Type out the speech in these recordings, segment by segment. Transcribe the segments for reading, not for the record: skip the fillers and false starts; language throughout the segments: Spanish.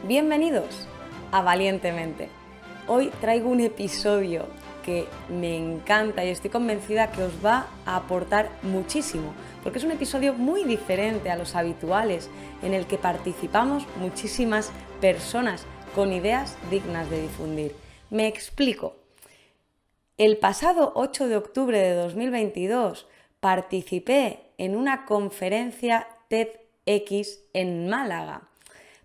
Bienvenidos a Valientemente. Hoy traigo un episodio que me encanta y estoy convencida que os va a aportar muchísimo, porque es un episodio muy diferente a los habituales, en el que participamos muchísimas personas con ideas dignas de difundir. Me explico. El pasado 8 de octubre de 2022 participé en una conferencia TEDx en Málaga.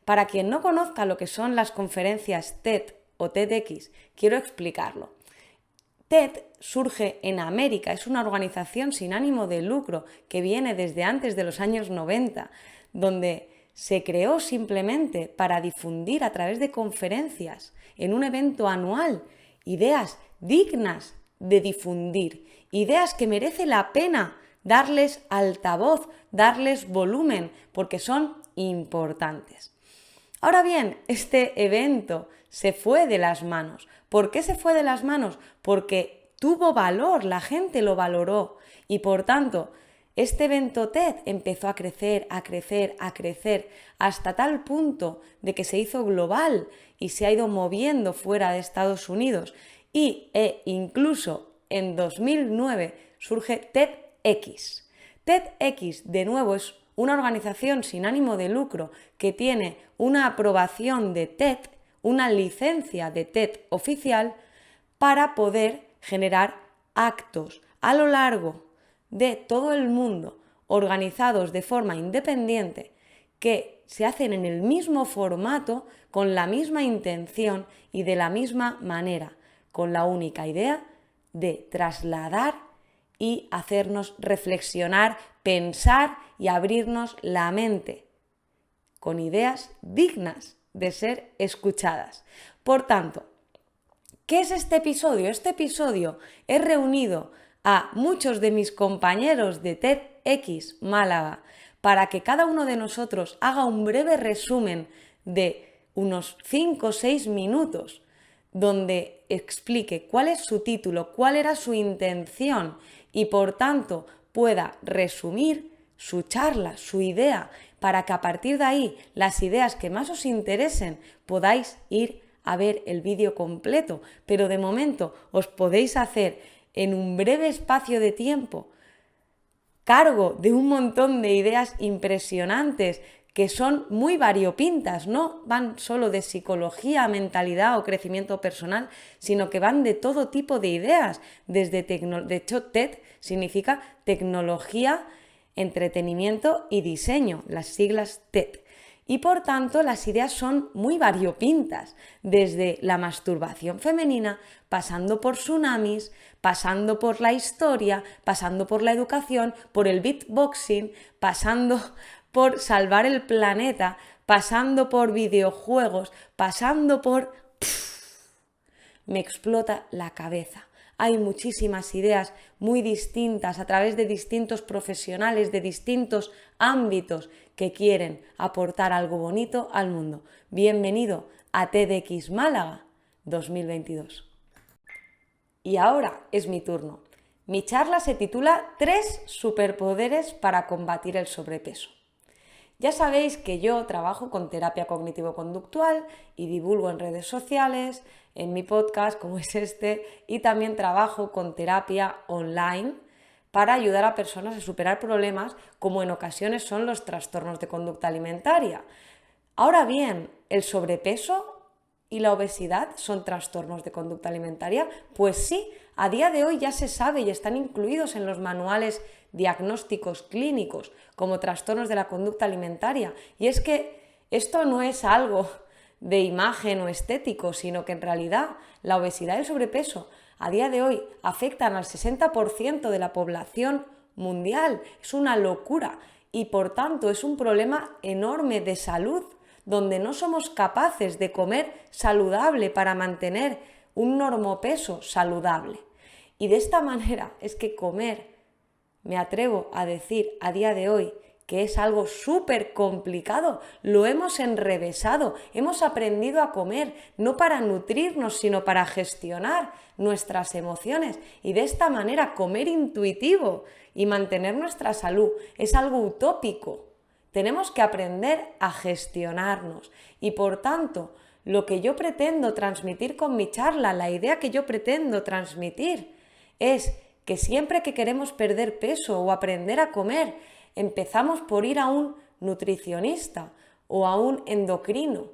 Para quien no conozca lo que son las conferencias TED o TEDx, quiero explicarlo. TED surge en América, es una organización sin ánimo de lucro que viene desde antes de los años 90, donde se creó simplemente para difundir a través de conferencias en un evento anual ideas dignas de difundir, ideas que merece la pena darles altavoz, darles volumen, porque son importantes. Ahora bien, este evento se fue de las manos. ¿Por qué se fue de las manos? Porque tuvo valor, la gente lo valoró y por tanto este evento TED empezó a crecer hasta tal punto de que se hizo global y se ha ido moviendo fuera de Estados Unidos incluso en 2009 surge TEDx. TEDx de nuevo es una organización sin ánimo de lucro que tiene una aprobación de TED, una licencia de TED oficial para poder generar actos a lo largo de todo el mundo, organizados de forma independiente, que se hacen en el mismo formato, con la misma intención y de la misma manera, con la única idea de trasladar y hacernos reflexionar, pensar y abrirnos la mente con ideas dignas de ser escuchadas. Por tanto, ¿qué es este episodio? Este episodio he reunido a muchos de mis compañeros de TEDx Málaga para que cada uno de nosotros haga un breve resumen de unos 5 o 6 minutos donde explique cuál es su título, cuál era su intención y por tanto pueda resumir su charla, su idea, para que a partir de ahí las ideas que más os interesen podáis ir a ver el vídeo completo, pero de momento os podéis hacer en un breve espacio de tiempo cargo de un montón de ideas impresionantes que son muy variopintas, no van solo de psicología, mentalidad o crecimiento personal, sino que van de todo tipo de ideas. De hecho, TED significa tecnología, entretenimiento y diseño, las siglas TED. Y por tanto las ideas son muy variopintas, desde la masturbación femenina, pasando por tsunamis, pasando por la historia, pasando por la educación, por el beatboxing, pasando por salvar el planeta, pasando por videojuegos, pasando por... Me explota la cabeza. Hay muchísimas ideas muy distintas a través de distintos profesionales de distintos ámbitos que quieren aportar algo bonito al mundo. Bienvenido a TEDx Málaga 2022. Y ahora es mi turno. Mi charla se titula 3 superpoderes para combatir el sobrepeso. Ya sabéis que yo trabajo con terapia cognitivo-conductual y divulgo en redes sociales, en mi podcast como es este, y también trabajo con terapia online para ayudar a personas a superar problemas como en ocasiones son los trastornos de conducta alimentaria. Ahora bien, ¿el sobrepeso y la obesidad son trastornos de conducta alimentaria? Pues sí, a día de hoy ya se sabe y están incluidos en los manuales diagnósticos clínicos como trastornos de la conducta alimentaria. Y es que esto no es algo de imagen o estético, sino que en realidad la obesidad y el sobrepeso a día de hoy afectan al 60% de la población mundial. Es una locura y por tanto es un problema enorme de salud, donde no somos capaces de comer saludable para mantener un normopeso saludable. Y de esta manera es que comer, me atrevo a decir a día de hoy, que es algo súper complicado. Lo hemos enrevesado, hemos aprendido a comer, no para nutrirnos, sino para gestionar nuestras emociones. Y de esta manera comer intuitivo y mantener nuestra salud es algo utópico tenemos que aprender a gestionarnos y por tanto, lo que yo pretendo transmitir con mi charla, la idea que yo pretendo transmitir es que siempre que queremos perder peso o aprender a comer, empezamos por ir a un nutricionista o a un endocrino.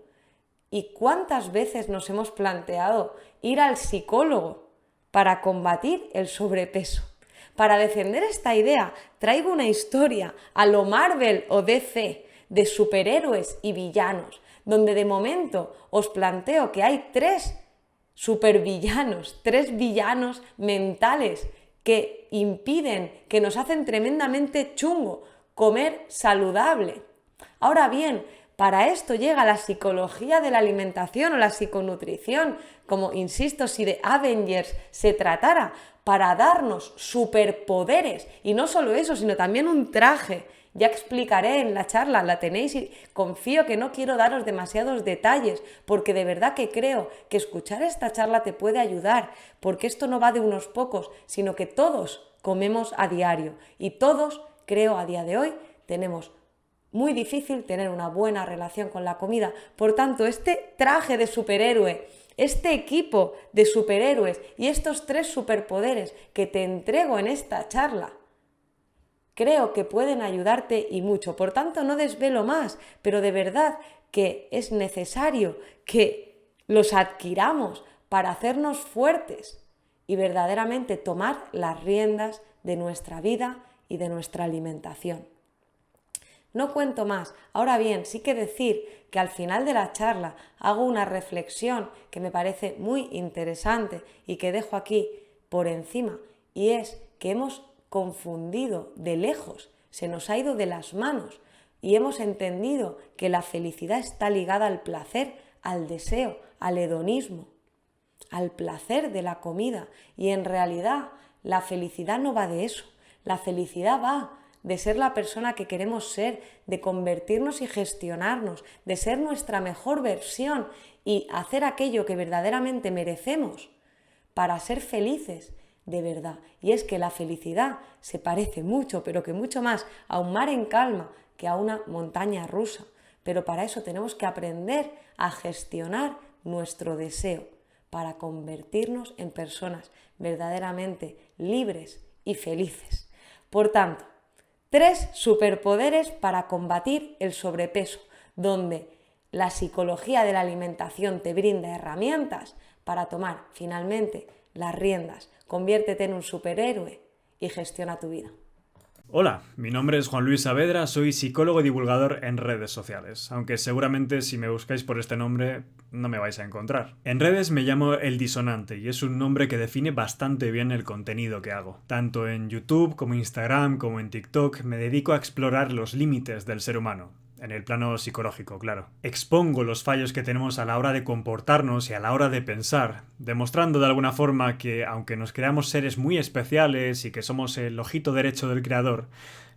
¿Y cuántas veces nos hemos planteado ir al psicólogo para combatir el sobrepeso? Para defender esta idea, traigo una historia a lo Marvel o DC de superhéroes y villanos, donde de momento os planteo que hay 3 supervillanos, 3 villanos mentales que impiden, que nos hacen tremendamente chungo comer saludable. Ahora bien, para esto llega la psicología de la alimentación o la psiconutrición, como insisto, si de Avengers se tratara, para darnos superpoderes. Y no solo eso, sino también un traje. Ya explicaré en la charla, la tenéis y confío que no quiero daros demasiados detalles, porque de verdad que creo que escuchar esta charla te puede ayudar, porque esto no va de unos pocos, sino que todos comemos a diario y todos, creo, a día de hoy tenemos muy difícil tener una buena relación con la comida. Por tanto, este traje de superhéroe, este equipo de superhéroes y estos 3 superpoderes que te entrego en esta charla, creo que pueden ayudarte y mucho. Por tanto, no desvelo más, pero de verdad que es necesario que los adquiramos para hacernos fuertes y verdaderamente tomar las riendas de nuestra vida y de nuestra alimentación. No cuento más. Ahora bien, sí que decir que al final de la charla hago una reflexión que me parece muy interesante y que dejo aquí por encima, y es que hemos confundido de lejos, se nos ha ido de las manos y hemos entendido que la felicidad está ligada al placer, al deseo, al hedonismo, al placer de la comida, y en realidad la felicidad no va de eso. La felicidad va de ser la persona que queremos ser, de convertirnos y gestionarnos, de ser nuestra mejor versión y hacer aquello que verdaderamente merecemos para ser felices de verdad. Y es que la felicidad se parece mucho, pero que mucho más a un mar en calma que a una montaña rusa. Pero para eso tenemos que aprender a gestionar nuestro deseo para convertirnos en personas verdaderamente libres y felices. Por tanto, 3 superpoderes para combatir el sobrepeso, donde la psicología de la alimentación te brinda herramientas para tomar finalmente las riendas. Conviértete en un superhéroe y gestiona tu vida. Hola, mi nombre es Juan Luis Saavedra, soy psicólogo y divulgador en redes sociales, aunque seguramente si me buscáis por este nombre no me vais a encontrar. En redes me llamo El Disonante y es un nombre que define bastante bien el contenido que hago. Tanto en YouTube como Instagram como en TikTok me dedico a explorar los límites del ser humano. En el plano psicológico, claro. Expongo los fallos que tenemos a la hora de comportarnos y a la hora de pensar, demostrando de alguna forma que, aunque nos creamos seres muy especiales y que somos el ojito derecho del creador,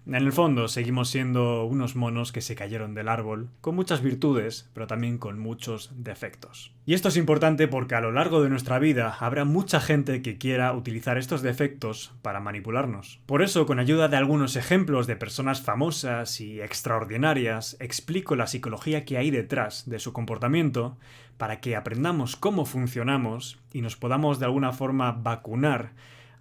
en el fondo seguimos siendo unos monos que se cayeron del árbol, con muchas virtudes, pero también con muchos defectos. Y esto es importante porque a lo largo de nuestra vida habrá mucha gente que quiera utilizar estos defectos para manipularnos. Por eso, con ayuda de algunos ejemplos de personas famosas y extraordinarias, explico la psicología que hay detrás de su comportamiento para que aprendamos cómo funcionamos y nos podamos de alguna forma vacunar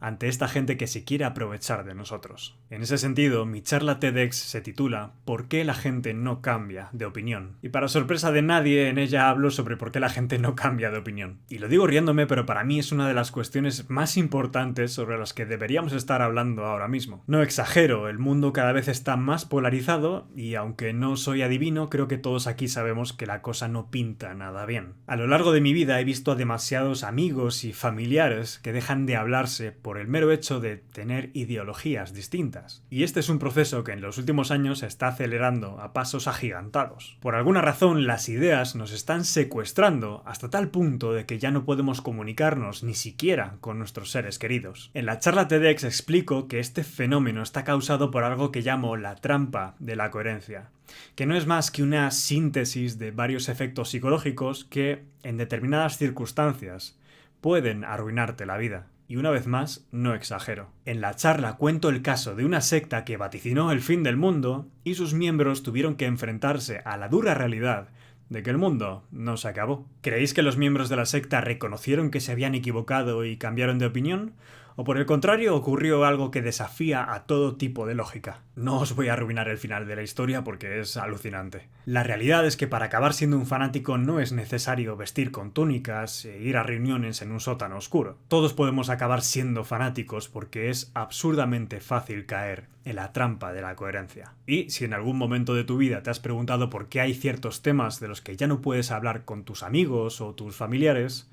ante esta gente que se quiere aprovechar de nosotros. En ese sentido, mi charla TEDx se titula ¿Por qué la gente no cambia de opinión? Y para sorpresa de nadie, en ella hablo sobre por qué la gente no cambia de opinión. Y lo digo riéndome, pero para mí es una de las cuestiones más importantes sobre las que deberíamos estar hablando ahora mismo. No exagero, el mundo cada vez está más polarizado y aunque no soy adivino, creo que todos aquí sabemos que la cosa no pinta nada bien. A lo largo de mi vida he visto a demasiados amigos y familiares que dejan de hablarse por el mero hecho de tener ideologías distintas. Y este es un proceso que en los últimos años se está acelerando a pasos agigantados. Por alguna razón, las ideas nos están secuestrando hasta tal punto de que ya no podemos comunicarnos ni siquiera con nuestros seres queridos. En la charla TEDx explico que este fenómeno está causado por algo que llamo la trampa de la coherencia, que no es más que una síntesis de varios efectos psicológicos que, en determinadas circunstancias, pueden arruinarte la vida. Y una vez más, no exagero. En la charla cuento el caso de una secta que vaticinó el fin del mundo y sus miembros tuvieron que enfrentarse a la dura realidad de que el mundo no se acabó. ¿Creéis que los miembros de la secta reconocieron que se habían equivocado y cambiaron de opinión? ¿O por el contrario ocurrió algo que desafía a todo tipo de lógica? No os voy a arruinar el final de la historia porque es alucinante. La realidad es que para acabar siendo un fanático no es necesario vestir con túnicas e ir a reuniones en un sótano oscuro. Todos podemos acabar siendo fanáticos porque es absurdamente fácil caer en la trampa de la coherencia. Y si en algún momento de tu vida te has preguntado por qué hay ciertos temas de los que ya no puedes hablar con tus amigos o tus familiares,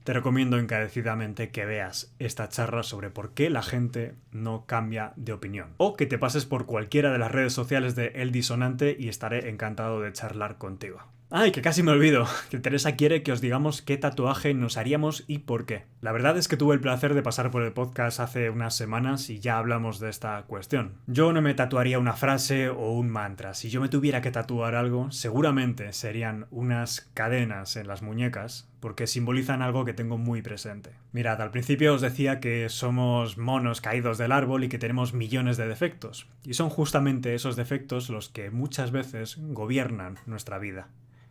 te recomiendo encarecidamente que veas esta charla sobre por qué la gente no cambia de opinión. O que te pases por cualquiera de las redes sociales de El Disonante y estaré encantado de charlar contigo. ¡Ay, que casi me olvido! Que Teresa quiere que os digamos qué tatuaje nos haríamos y por qué. La verdad es que tuve el placer de pasar por el podcast hace unas semanas y ya hablamos de esta cuestión. Yo no me tatuaría una frase o un mantra. Si yo me tuviera que tatuar algo, seguramente serían unas cadenas en las muñecas, porque simbolizan algo que tengo muy presente. Mirad, al principio os decía que somos monos caídos del árbol y que tenemos millones de defectos. Y son justamente esos defectos los que muchas veces gobiernan nuestra vida.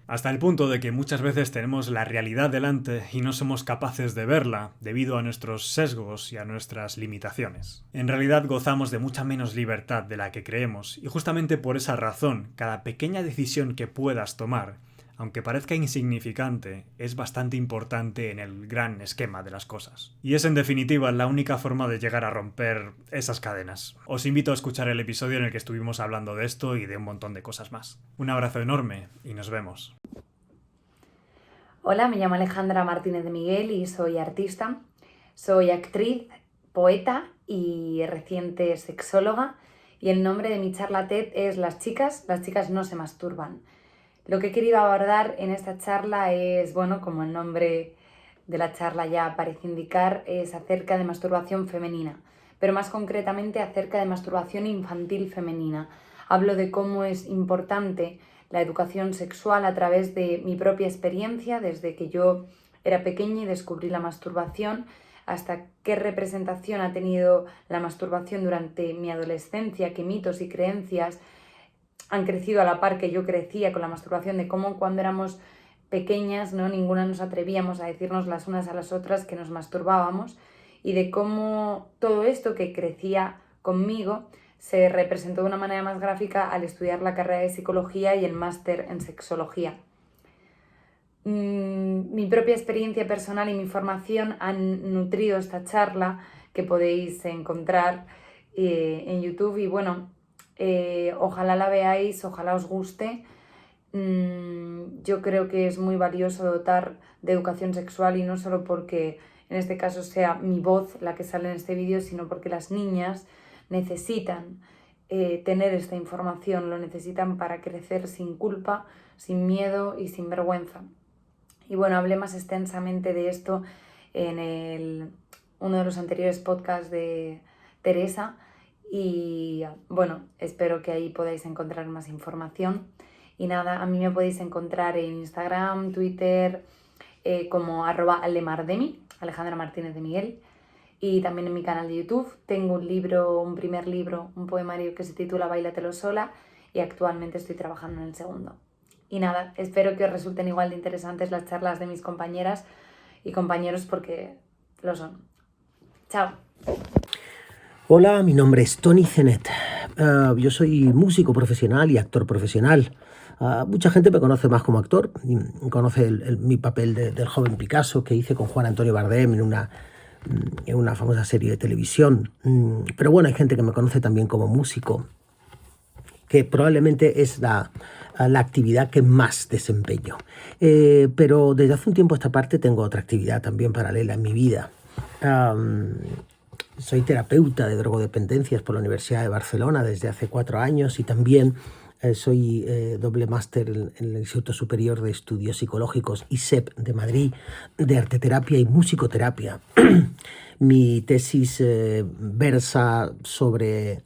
Hasta el punto de que muchas veces tenemos la realidad delante y no somos capaces de verla debido a nuestros sesgos y a nuestras limitaciones. En realidad gozamos de mucha menos libertad de la que creemos y justamente por esa razón, cada pequeña decisión que puedas tomar, aunque parezca insignificante, es bastante importante en el gran esquema de las cosas. Y es en definitiva la única forma de llegar a romper esas cadenas. Os invito a escuchar el episodio en el que estuvimos hablando de esto y de un montón de cosas más. Un abrazo enorme y nos vemos. Hola, me llamo Alejandra Martínez de Miguel y soy artista. Soy actriz, poeta y reciente sexóloga. Y el nombre de mi charla TED es Las chicas no se masturban. Lo que he querido abordar en esta charla es, bueno, como el nombre de la charla ya parece indicar, es acerca de masturbación femenina, pero más concretamente acerca de masturbación infantil femenina. Hablo de cómo es importante la educación sexual a través de mi propia experiencia, desde que yo era pequeña y descubrí la masturbación, hasta qué representación ha tenido la masturbación durante mi adolescencia, qué mitos y creencias han crecido a la par que yo crecía con la masturbación, de cómo cuando éramos pequeñas, ¿no?, ninguna nos atrevíamos a decirnos las unas a las otras que nos masturbábamos, y de cómo todo esto que crecía conmigo se representó de una manera más gráfica al estudiar la carrera de psicología y el máster en sexología. Mi propia experiencia personal y mi formación han nutrido esta charla que podéis encontrar en YouTube y bueno, ojalá la veáis, ojalá os guste. Yo creo que es muy valioso dotar de educación sexual y no solo porque en este caso sea mi voz la que sale en este vídeo, sino porque las niñas necesitan tener esta información, lo necesitan para crecer sin culpa, sin miedo y sin vergüenza. Y bueno, hablé más extensamente de esto en uno de los anteriores podcasts de Teresa y bueno, espero que ahí podáis encontrar más información. Y nada, a mí me podéis encontrar en Instagram, Twitter, como @alemardemi, Alejandra Martínez de Miguel. Y también en mi canal de YouTube tengo un primer libro, un poemario que se titula Báilatelo sola y actualmente estoy trabajando en el segundo. Y nada, espero que os resulten igual de interesantes las charlas de mis compañeras y compañeros porque lo son. Chao. Hola, mi nombre es Tony Zenet. Yo soy músico profesional y actor profesional. Mucha gente me conoce más como actor, conoce mi papel del joven Picasso que hice con Juan Antonio Bardem en una famosa serie de televisión. Pero bueno, hay gente que me conoce también como músico, que probablemente es la actividad que más desempeño. Pero desde hace un tiempo a esta parte tengo otra actividad también paralela en mi vida. Soy terapeuta de drogodependencias por la Universidad de Barcelona desde hace 4 años y también soy doble máster en el Instituto Superior de Estudios Psicológicos ISEP de Madrid de arteterapia y musicoterapia. Mi tesis versa sobre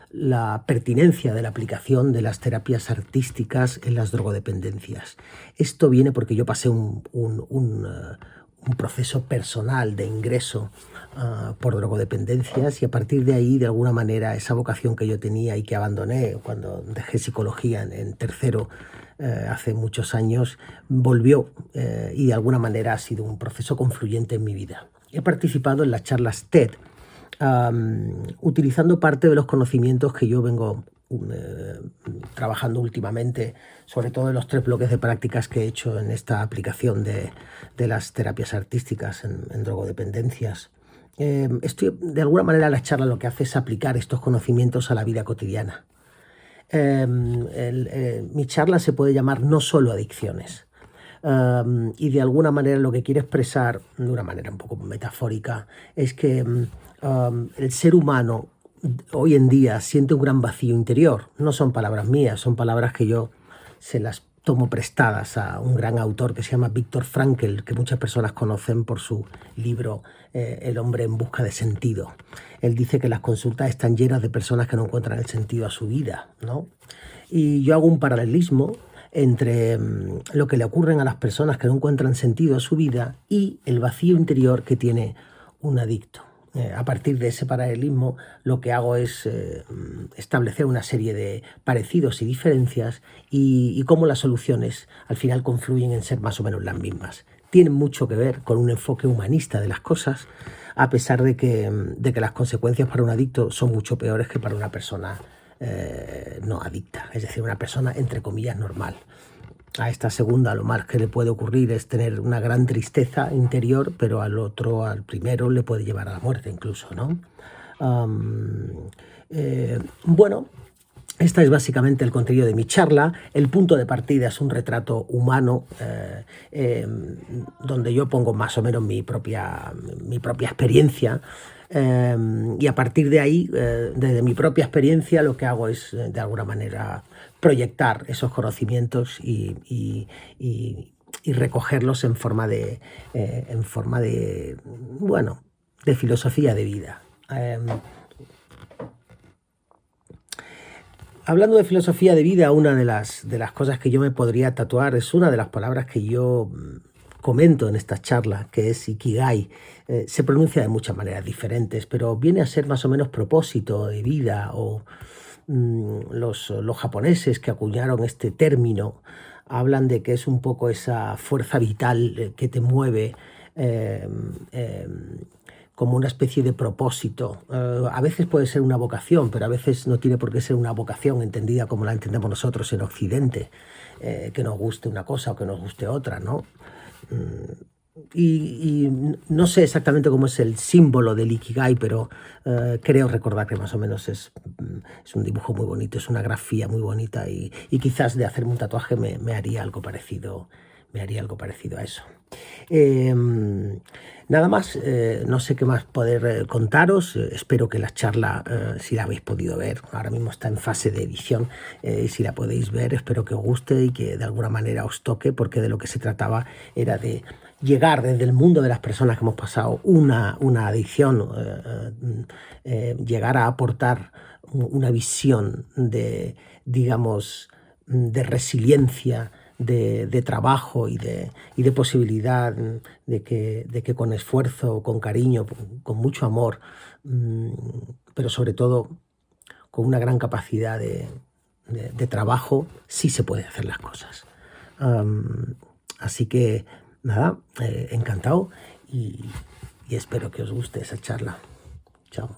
la pertinencia de la aplicación de las terapias artísticas en las drogodependencias. Esto viene porque yo pasé un un proceso personal de ingreso por drogodependencias, y a partir de ahí, de alguna manera, esa vocación que yo tenía y que abandoné cuando dejé psicología en tercero hace muchos años, volvió y de alguna manera ha sido un proceso confluyente en mi vida. He participado en las charlas TED, utilizando parte de los conocimientos que yo vengo trabajando últimamente, sobre todo en los 3 bloques de prácticas que he hecho en esta aplicación de las terapias artísticas en drogodependencias. De alguna manera, la charla lo que hace es aplicar estos conocimientos a la vida cotidiana. Mi charla se puede llamar No Solo Adicciones. Y de alguna manera lo que quiere expresar, de una manera un poco metafórica, es que el ser humano hoy en día siente un gran vacío interior. No son palabras mías, son palabras que yo se las tomo prestadas a un gran autor que se llama Viktor Frankl, que muchas personas conocen por su libro El hombre en busca de sentido. Él dice que las consultas están llenas de personas que no encuentran el sentido a su vida, ¿no? Y yo hago un paralelismo entre lo que le ocurren a las personas que no encuentran sentido a su vida y el vacío interior que tiene un adicto. A partir de ese paralelismo, lo que hago es establecer una serie de parecidos y diferencias y cómo las soluciones al final confluyen en ser más o menos las mismas. Tienen mucho que ver con un enfoque humanista de las cosas, a pesar de que las consecuencias para un adicto son mucho peores que para una persona no adicta, es decir, una persona entre comillas normal. A esta segunda lo más que le puede ocurrir es tener una gran tristeza interior, pero al primero, le puede llevar a la muerte incluso, ¿no? Bueno, este es básicamente el contenido de mi charla. El punto de partida es un retrato humano donde yo pongo más o menos mi propia experiencia. Y a partir de ahí, desde mi propia experiencia, lo que hago es, de alguna manera, proyectar esos conocimientos y recogerlos en forma de filosofía de vida. Hablando de filosofía de vida, una de las cosas que yo me podría tatuar es una de las palabras que yo comento en esta charla, que es Ikigai. Se pronuncia de muchas maneras diferentes, pero viene a ser más o menos propósito de vida, o los japoneses que acuñaron este término hablan de que es un poco esa fuerza vital que te mueve como una especie de propósito. A veces puede ser una vocación, pero a veces no tiene por qué ser una vocación entendida como la entendemos nosotros en Occidente, que nos guste una cosa o que nos guste otra, ¿no? Y no sé exactamente cómo es el símbolo del Ikigai, pero creo recordar que más o menos es un dibujo muy bonito, es una grafía muy bonita, y quizás de hacerme un tatuaje me haría algo parecido a eso. Nada más, no sé qué más poder contaros. Espero que la charla, si la habéis podido ver, ahora mismo está en fase de edición, y si la podéis ver, espero que os guste y que de alguna manera os toque, porque de lo que se trataba era de llegar desde el mundo de las personas que hemos pasado una adicción, llegar a aportar una visión de, digamos, de resiliencia, de trabajo y de posibilidad de que con esfuerzo, con cariño, con mucho amor, pero sobre todo con una gran capacidad de trabajo, sí se puede hacer las cosas. Así que nada, encantado y espero que os guste esa charla. Chao.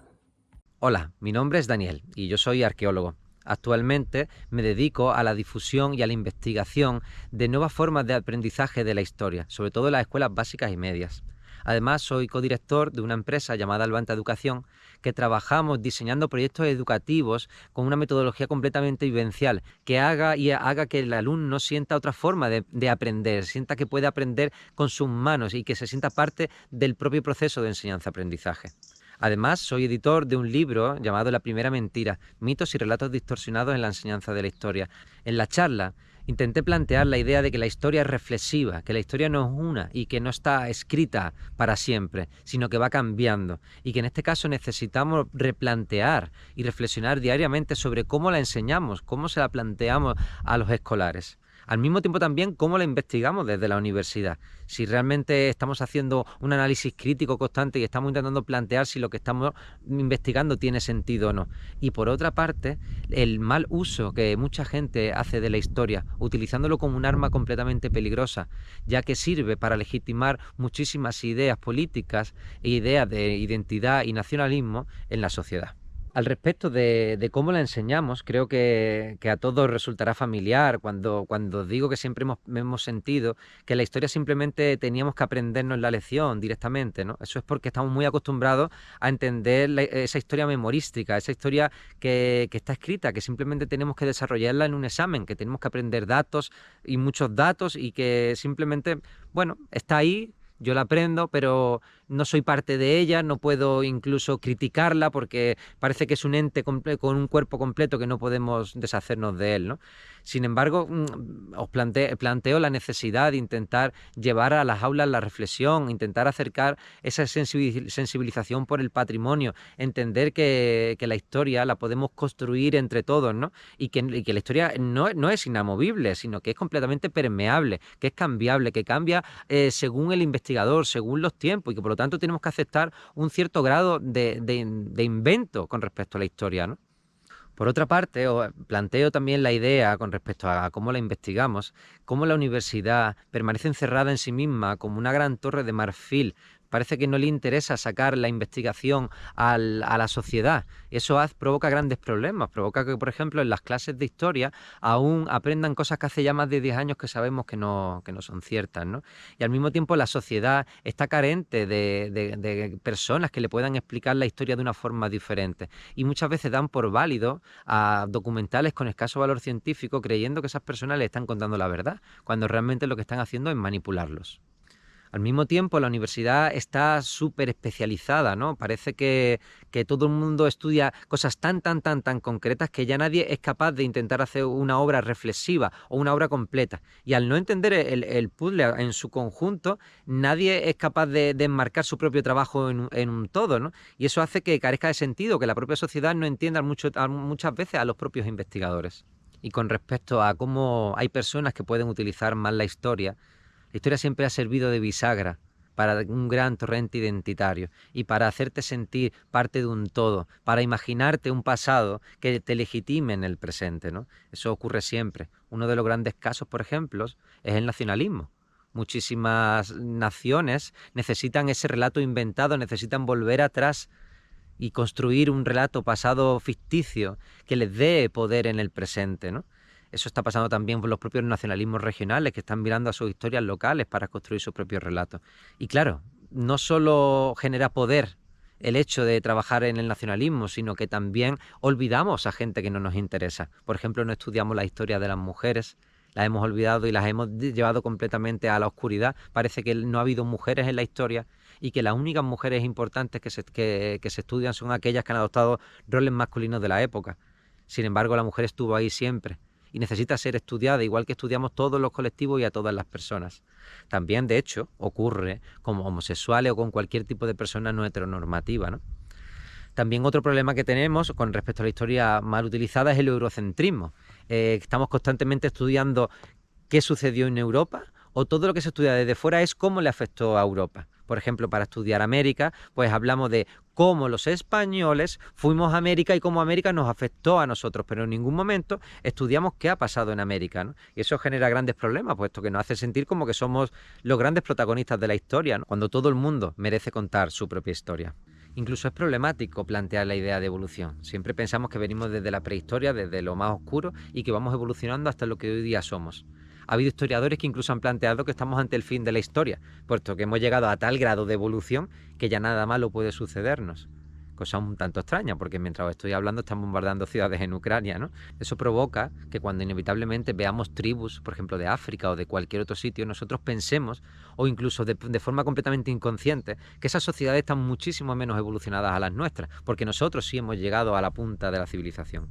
Hola, mi nombre es Daniel y yo soy arqueólogo. Actualmente me dedico a la difusión y a la investigación de nuevas formas de aprendizaje de la historia, sobre todo en las escuelas básicas y medias. Además, soy codirector de una empresa llamada Albanta Educación, que trabajamos diseñando proyectos educativos con una metodología completamente vivencial, que haga que el alumno sienta otra forma de aprender, sienta que puede aprender con sus manos y que se sienta parte del propio proceso de enseñanza-aprendizaje. Además, soy editor de un libro llamado La primera mentira, mitos y relatos distorsionados en la enseñanza de la historia. En la charla intenté plantear la idea de que la historia es reflexiva, que la historia no es una y que no está escrita para siempre, sino que va cambiando, y que en este caso necesitamos replantear y reflexionar diariamente sobre cómo la enseñamos, cómo se la planteamos a los escolares. Al mismo tiempo también cómo la investigamos desde la universidad. Si realmente estamos haciendo un análisis crítico constante y estamos intentando plantear si lo que estamos investigando tiene sentido o no. Y por otra parte, el mal uso que mucha gente hace de la historia, utilizándolo como un arma completamente peligrosa, ya que sirve para legitimar muchísimas ideas políticas e ideas de identidad y nacionalismo en la sociedad. Al respecto de cómo la enseñamos, creo que a todos resultará familiar cuando digo que siempre hemos sentido que la historia simplemente teníamos que aprendernos la lección directamente, ¿no? Eso es porque estamos muy acostumbrados a entender esa historia memorística, esa historia que está escrita, que simplemente tenemos que desarrollarla en un examen, que tenemos que aprender datos y muchos datos y que simplemente, bueno, está ahí. Yo la aprendo, pero no soy parte de ella, no puedo incluso criticarla porque parece que es un ente con un cuerpo completo que no podemos deshacernos de él, ¿no? Sin embargo, os planteo la necesidad de intentar llevar a las aulas la reflexión, intentar acercar esa sensibilización por el patrimonio, entender que la historia la podemos construir entre todos, ¿no? Y que la historia no es inamovible, sino que es completamente permeable, que es cambiable, que cambia según el investigador, según los tiempos, y que por lo tanto tenemos que aceptar un cierto grado de invento con respecto a la historia, ¿no? Por otra parte, os planteo también la idea con respecto a cómo la investigamos, cómo la universidad permanece encerrada en sí misma como una gran torre de marfil. Parece que no le interesa sacar la investigación a la sociedad. Eso provoca grandes problemas. Provoca que, por ejemplo, en las clases de historia aún aprendan cosas que hace ya más de 10 años que sabemos que no son ciertas, ¿no? Y al mismo tiempo la sociedad está carente de personas que le puedan explicar la historia de una forma diferente. Y muchas veces dan por válido a documentales con escaso valor científico creyendo que esas personas le están contando la verdad, cuando realmente lo que están haciendo es manipularlos. Al mismo tiempo, la universidad está súper especializada, ¿no? Parece que todo el mundo estudia cosas tan concretas que ya nadie es capaz de intentar hacer una obra reflexiva o una obra completa. Y al no entender el puzzle en su conjunto, nadie es capaz de enmarcar su propio trabajo en un todo, ¿no? Y eso hace que carezca de sentido, que la propia sociedad no entienda muchas veces a los propios investigadores. Y con respecto a cómo hay personas que pueden utilizar mal la historia siempre ha servido de bisagra para un gran torrente identitario y para hacerte sentir parte de un todo, para imaginarte un pasado que te legitime en el presente, ¿no? Eso ocurre siempre. Uno de los grandes casos, por ejemplo, es el nacionalismo. Muchísimas naciones necesitan ese relato inventado, necesitan volver atrás y construir un relato pasado ficticio que les dé poder en el presente, ¿no? Eso está pasando también por los propios nacionalismos regionales que están mirando a sus historias locales para construir sus propios relatos. Y claro, no solo genera poder el hecho de trabajar en el nacionalismo, sino que también olvidamos a gente que no nos interesa. Por ejemplo, no estudiamos la historia de las mujeres, las hemos olvidado y las hemos llevado completamente a la oscuridad. Parece que no ha habido mujeres en la historia y que las únicas mujeres importantes que se estudian son aquellas que han adoptado roles masculinos de la época. Sin embargo, la mujer estuvo ahí siempre y necesita ser estudiada, igual que estudiamos todos los colectivos y a todas las personas. También, de hecho, ocurre con homosexuales o con cualquier tipo de persona no heteronormativa, ¿no? También otro problema que tenemos con respecto a la historia mal utilizada es el eurocentrismo. Estamos constantemente estudiando qué sucedió en Europa, o todo lo que se estudia desde fuera es cómo le afectó a Europa. Por ejemplo, para estudiar América, pues hablamos de cómo los españoles fuimos a América y cómo América nos afectó a nosotros, pero en ningún momento estudiamos qué ha pasado en América, ¿no? Y eso genera grandes problemas, puesto que nos hace sentir como que somos los grandes protagonistas de la historia, ¿no? Cuando todo el mundo merece contar su propia historia. Incluso es problemático plantear la idea de evolución. Siempre pensamos que venimos desde la prehistoria, desde lo más oscuro, y que vamos evolucionando hasta lo que hoy día somos. Ha habido historiadores que incluso han planteado que estamos ante el fin de la historia, puesto que hemos llegado a tal grado de evolución que ya nada malo puede sucedernos. Cosa un tanto extraña, porque mientras os estoy hablando están bombardeando ciudades en Ucrania, ¿no? Eso provoca que cuando inevitablemente veamos tribus, por ejemplo de África o de cualquier otro sitio, nosotros pensemos, o incluso de forma completamente inconsciente, que esas sociedades están muchísimo menos evolucionadas a las nuestras, porque nosotros sí hemos llegado a la punta de la civilización.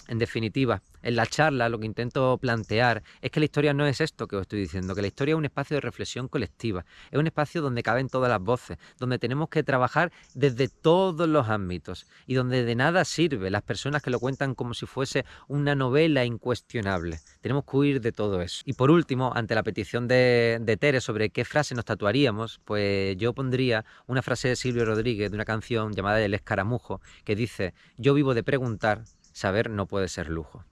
En definitiva, en la charla lo que intento plantear es que la historia no es esto que os estoy diciendo, que la historia es un espacio de reflexión colectiva, es un espacio donde caben todas las voces, donde tenemos que trabajar desde todos los ámbitos y donde de nada sirve las personas que lo cuentan como si fuese una novela incuestionable. Tenemos que huir de todo eso. Y por último, ante la petición de Tere sobre qué frase nos tatuaríamos, pues yo pondría una frase de Silvio Rodríguez de una canción llamada El Escaramujo, que dice: yo vivo de preguntar, saber no puede ser lujo.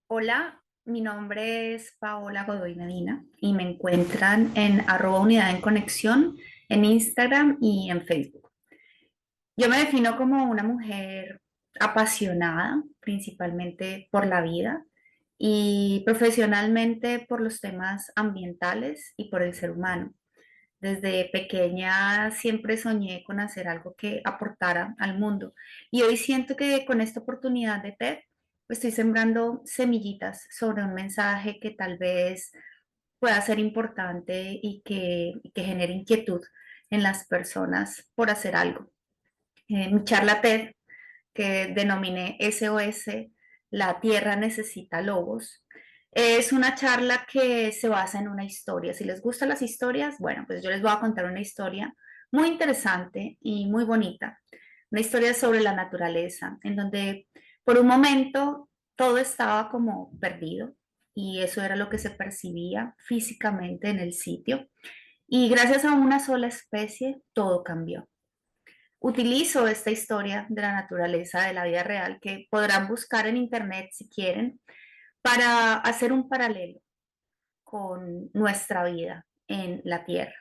Hola, mi nombre es Paola Godoy Medina y me encuentran en @unidad en conexión en Instagram y en Facebook. Yo me defino como una mujer apasionada principalmente por la vida y profesionalmente por los temas ambientales y por el ser humano. Desde pequeña siempre soñé con hacer algo que aportara al mundo y hoy siento que con esta oportunidad de TED pues, estoy sembrando semillitas sobre un mensaje que tal vez pueda ser importante y que genere inquietud en las personas por hacer algo. Mi charla TED, que denominé SOS, La Tierra necesita lobos, es una charla que se basa en una historia. Si les gustan las historias, bueno, pues yo les voy a contar una historia muy interesante y muy bonita. Una historia sobre la naturaleza, en donde por un momento todo estaba como perdido y eso era lo que se percibía físicamente en el sitio. Y gracias a una sola especie, todo cambió. Utilizo esta historia de la naturaleza, de la vida real, que podrán buscar en internet si quieren, para hacer un paralelo con nuestra vida en la Tierra.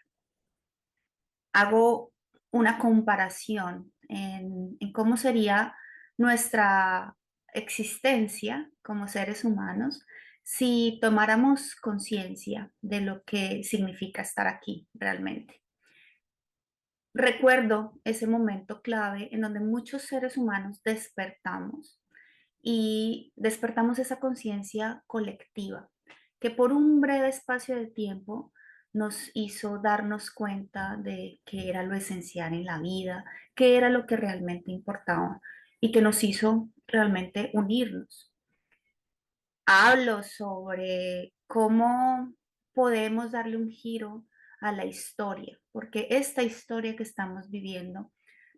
Hago una comparación en cómo sería nuestra existencia como seres humanos si tomáramos conciencia de lo que significa estar aquí realmente. Recuerdo ese momento clave en donde muchos seres humanos despertamos y despertamos esa conciencia colectiva que por un breve espacio de tiempo nos hizo darnos cuenta de qué era lo esencial en la vida, qué era lo que realmente importaba y que nos hizo realmente unirnos. Hablo sobre cómo podemos darle un giro a la historia, porque esta historia que estamos viviendo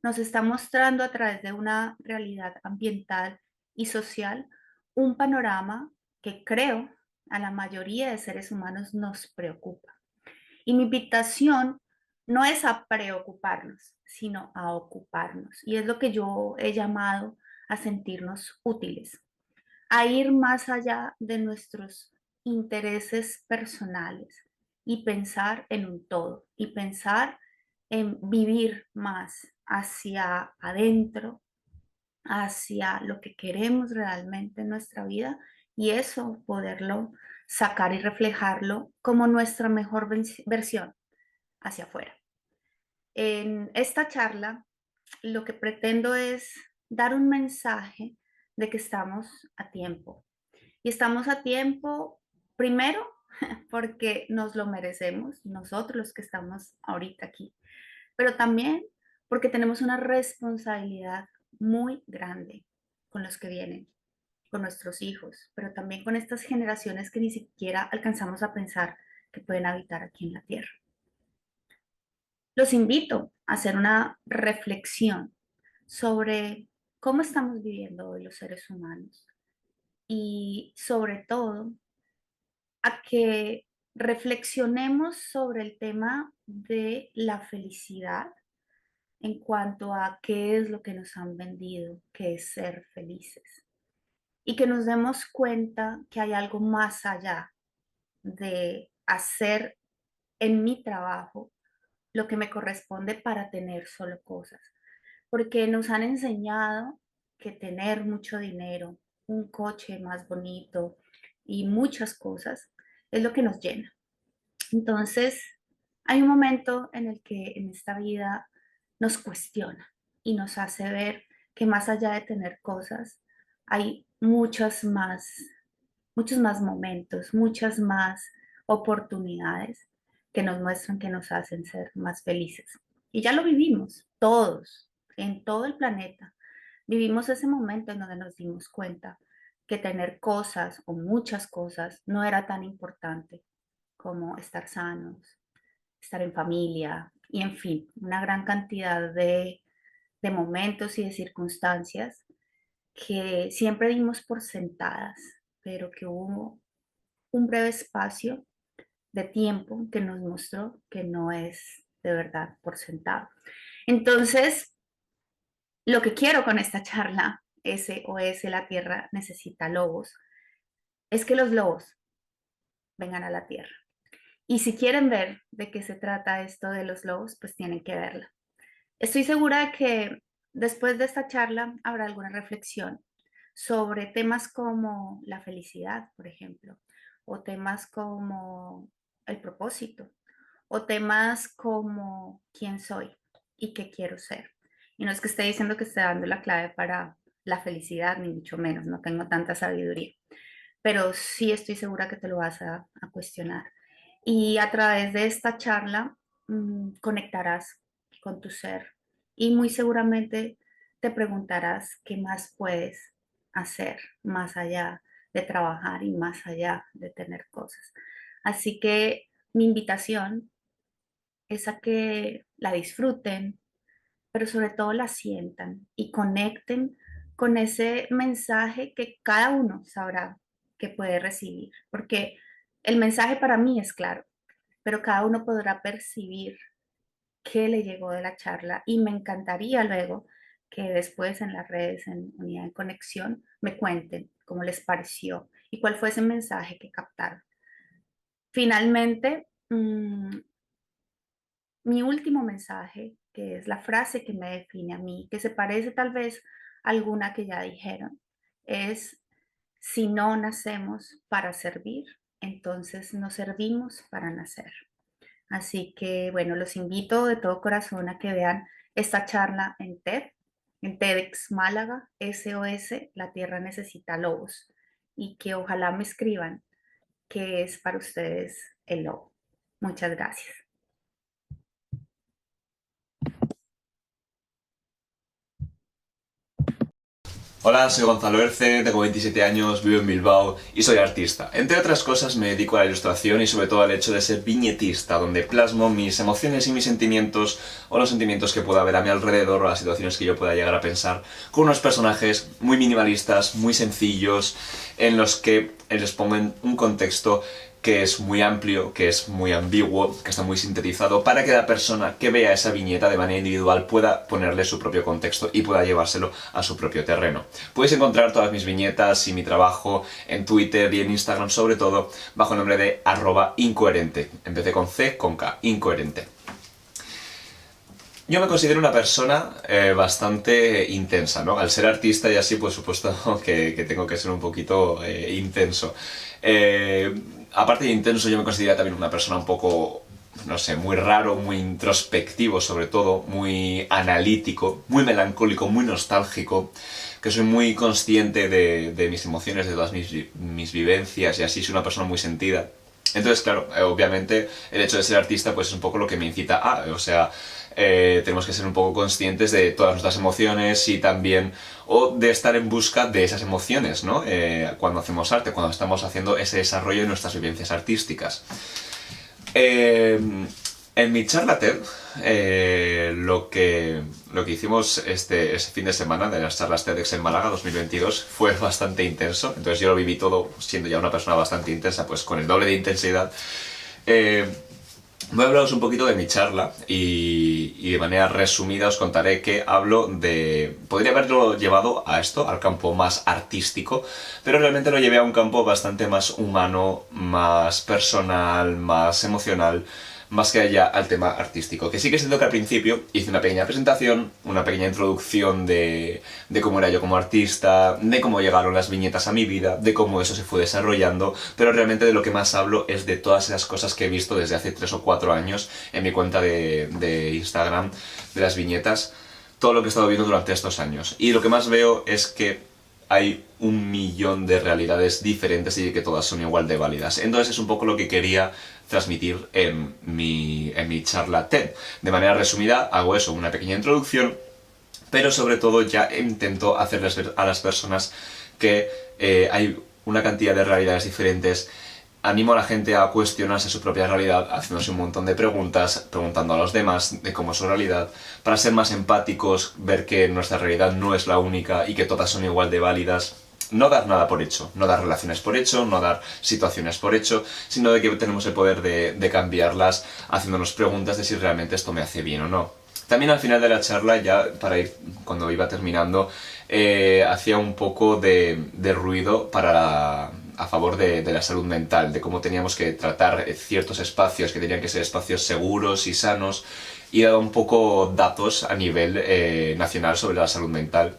nos está mostrando a través de una realidad ambiental y social un panorama que creo a la mayoría de seres humanos nos preocupa. Y mi invitación no es a preocuparnos, sino a ocuparnos. Y es lo que yo he llamado a sentirnos útiles, a ir más allá de nuestros intereses personales y pensar en un todo y pensar en vivir más hacia adentro, hacia lo que queremos realmente en nuestra vida y eso poderlo sacar y reflejarlo como nuestra mejor versión hacia afuera. En esta charla lo que pretendo es dar un mensaje de que estamos a tiempo. Y estamos a tiempo, primero, porque nos lo merecemos, nosotros los que estamos ahorita aquí, pero también porque tenemos una responsabilidad muy grande con los que vienen, con nuestros hijos, pero también con estas generaciones que ni siquiera alcanzamos a pensar que pueden habitar aquí en la Tierra. Los invito a hacer una reflexión sobre cómo estamos viviendo hoy los seres humanos y sobre todo a que reflexionemos sobre el tema de la felicidad en cuanto a qué es lo que nos han vendido, que es ser felices. Y que nos demos cuenta que hay algo más allá de hacer en mi trabajo lo que me corresponde para tener solo cosas. Porque nos han enseñado que tener mucho dinero, un coche más bonito y muchas cosas es lo que nos llena. Entonces, hay un momento en el que en esta vida nos cuestiona y nos hace ver que más allá de tener cosas, hay muchos más momentos, muchas más oportunidades que nos muestran que nos hacen ser más felices. Y ya lo vivimos, todos, en todo el planeta. vivimos ese momento en donde nos dimos cuenta que tener cosas o muchas cosas no era tan importante como estar sanos, estar en familia y en fin, una gran cantidad de momentos y de circunstancias que siempre dimos por sentadas, pero que hubo un breve espacio de tiempo que nos mostró que no es de verdad por sentado. Entonces, lo que quiero con esta charla, SOS La Tierra necesita lobos, es que los lobos vengan a la Tierra. Y si quieren ver de qué se trata esto de los lobos, pues tienen que verla. Estoy segura de que después de esta charla habrá alguna reflexión sobre temas como la felicidad, por ejemplo, o temas como el propósito, o temas como quién soy y qué quiero ser. Y no es que esté diciendo que esté dando la clave para la felicidad, ni mucho menos, no tengo tanta sabiduría, pero sí estoy segura que te lo vas a cuestionar. Y a través de esta charla conectarás con tu ser y muy seguramente te preguntarás qué más puedes hacer más allá de trabajar y más allá de tener cosas. Así que mi invitación es a que la disfruten, pero sobre todo la sientan y conecten con ese mensaje que cada uno sabrá que puede recibir, porque el mensaje para mí es claro, pero cada uno podrá percibir qué le llegó de la charla y me encantaría luego que después en las redes, en Unidad en Conexión, me cuenten cómo les pareció y cuál fue ese mensaje que captaron. Finalmente, mi último mensaje, que es la frase que me define a mí, que se parece tal vez a alguna que ya dijeron, es: si no nacemos para servir, entonces no servimos para nacer. Así que, bueno, los invito de todo corazón a que vean esta charla en TED, en TEDx Málaga, SOS, La Tierra Necesita Lobos, y que ojalá me escriban qué es para ustedes el lobo. Muchas gracias. Hola, soy Gonzalo Erce, tengo 27 años, vivo en Bilbao y soy artista. Entre otras cosas me dedico a la ilustración y sobre todo al hecho de ser viñetista, donde plasmo mis emociones y mis sentimientos o los sentimientos que pueda haber a mi alrededor o las situaciones que yo pueda llegar a pensar con unos personajes muy minimalistas, muy sencillos, en los que les pongo en un contexto que es muy amplio, que es muy ambiguo, que está muy sintetizado, para que la persona que vea esa viñeta de manera individual pueda ponerle su propio contexto y pueda llevárselo a su propio terreno. Podéis encontrar todas mis viñetas y mi trabajo en Twitter y en Instagram, sobre todo, bajo el nombre de @incoherente. Empecé con C, con K, incoherente. Yo me considero una persona bastante intensa, ¿no? Al ser artista y así, pues supuesto que tengo que ser un poquito intenso. Aparte de intenso, yo me considero también una persona un poco, no sé, muy raro, muy introspectivo sobre todo, muy analítico, muy melancólico, muy nostálgico, que soy muy consciente de mis emociones, de todas mis vivencias y así, soy una persona muy sentida. Entonces, claro, obviamente el hecho de ser artista pues es un poco lo que me incita a, o sea, tenemos que ser un poco conscientes de todas nuestras emociones y también, o de estar en busca de esas emociones, ¿no? Cuando hacemos arte, cuando estamos haciendo ese desarrollo de nuestras vivencias artísticas. En mi charla TED, lo que hicimos ese fin de semana de las charlas TEDx en Málaga 2022 fue bastante intenso, entonces yo lo viví todo siendo ya una persona bastante intensa, pues con el doble de intensidad. Voy a hablaros un poquito de mi charla y de manera resumida os contaré que hablo de... Podría haberlo llevado a esto, al campo más artístico, pero realmente lo llevé a un campo bastante más humano, más personal, más emocional, más que allá al tema artístico. Que sí que siento que al principio hice una pequeña presentación, una pequeña introducción de cómo era yo como artista, de cómo llegaron las viñetas a mi vida, de cómo eso se fue desarrollando, pero realmente de lo que más hablo es de todas esas cosas que he visto desde hace 3 o 4 años en mi cuenta de Instagram, de las viñetas, todo lo que he estado viendo durante estos años. Y lo que más veo es que hay 1.000.000 de realidades diferentes y que todas son igual de válidas. Entonces es un poco lo que quería transmitir en mi charla TED. De manera resumida, hago eso, una pequeña introducción, pero sobre todo ya intento hacerles ver a las personas que hay una cantidad de realidades diferentes. Animo a la gente a cuestionarse su propia realidad, haciéndose un montón de preguntas, preguntando a los demás de cómo es su realidad, para ser más empáticos, ver que nuestra realidad no es la única y que todas son igual de válidas. No dar nada por hecho, no dar relaciones por hecho, no dar situaciones por hecho, sino de que tenemos el poder de cambiarlas, haciéndonos preguntas de si realmente esto me hace bien o no. También al final de la charla, ya para ir, cuando iba terminando, hacía un poco de ruido a favor de la salud mental, de cómo teníamos que tratar ciertos espacios que tenían que ser espacios seguros y sanos, y daba un poco datos a nivel nacional sobre la salud mental,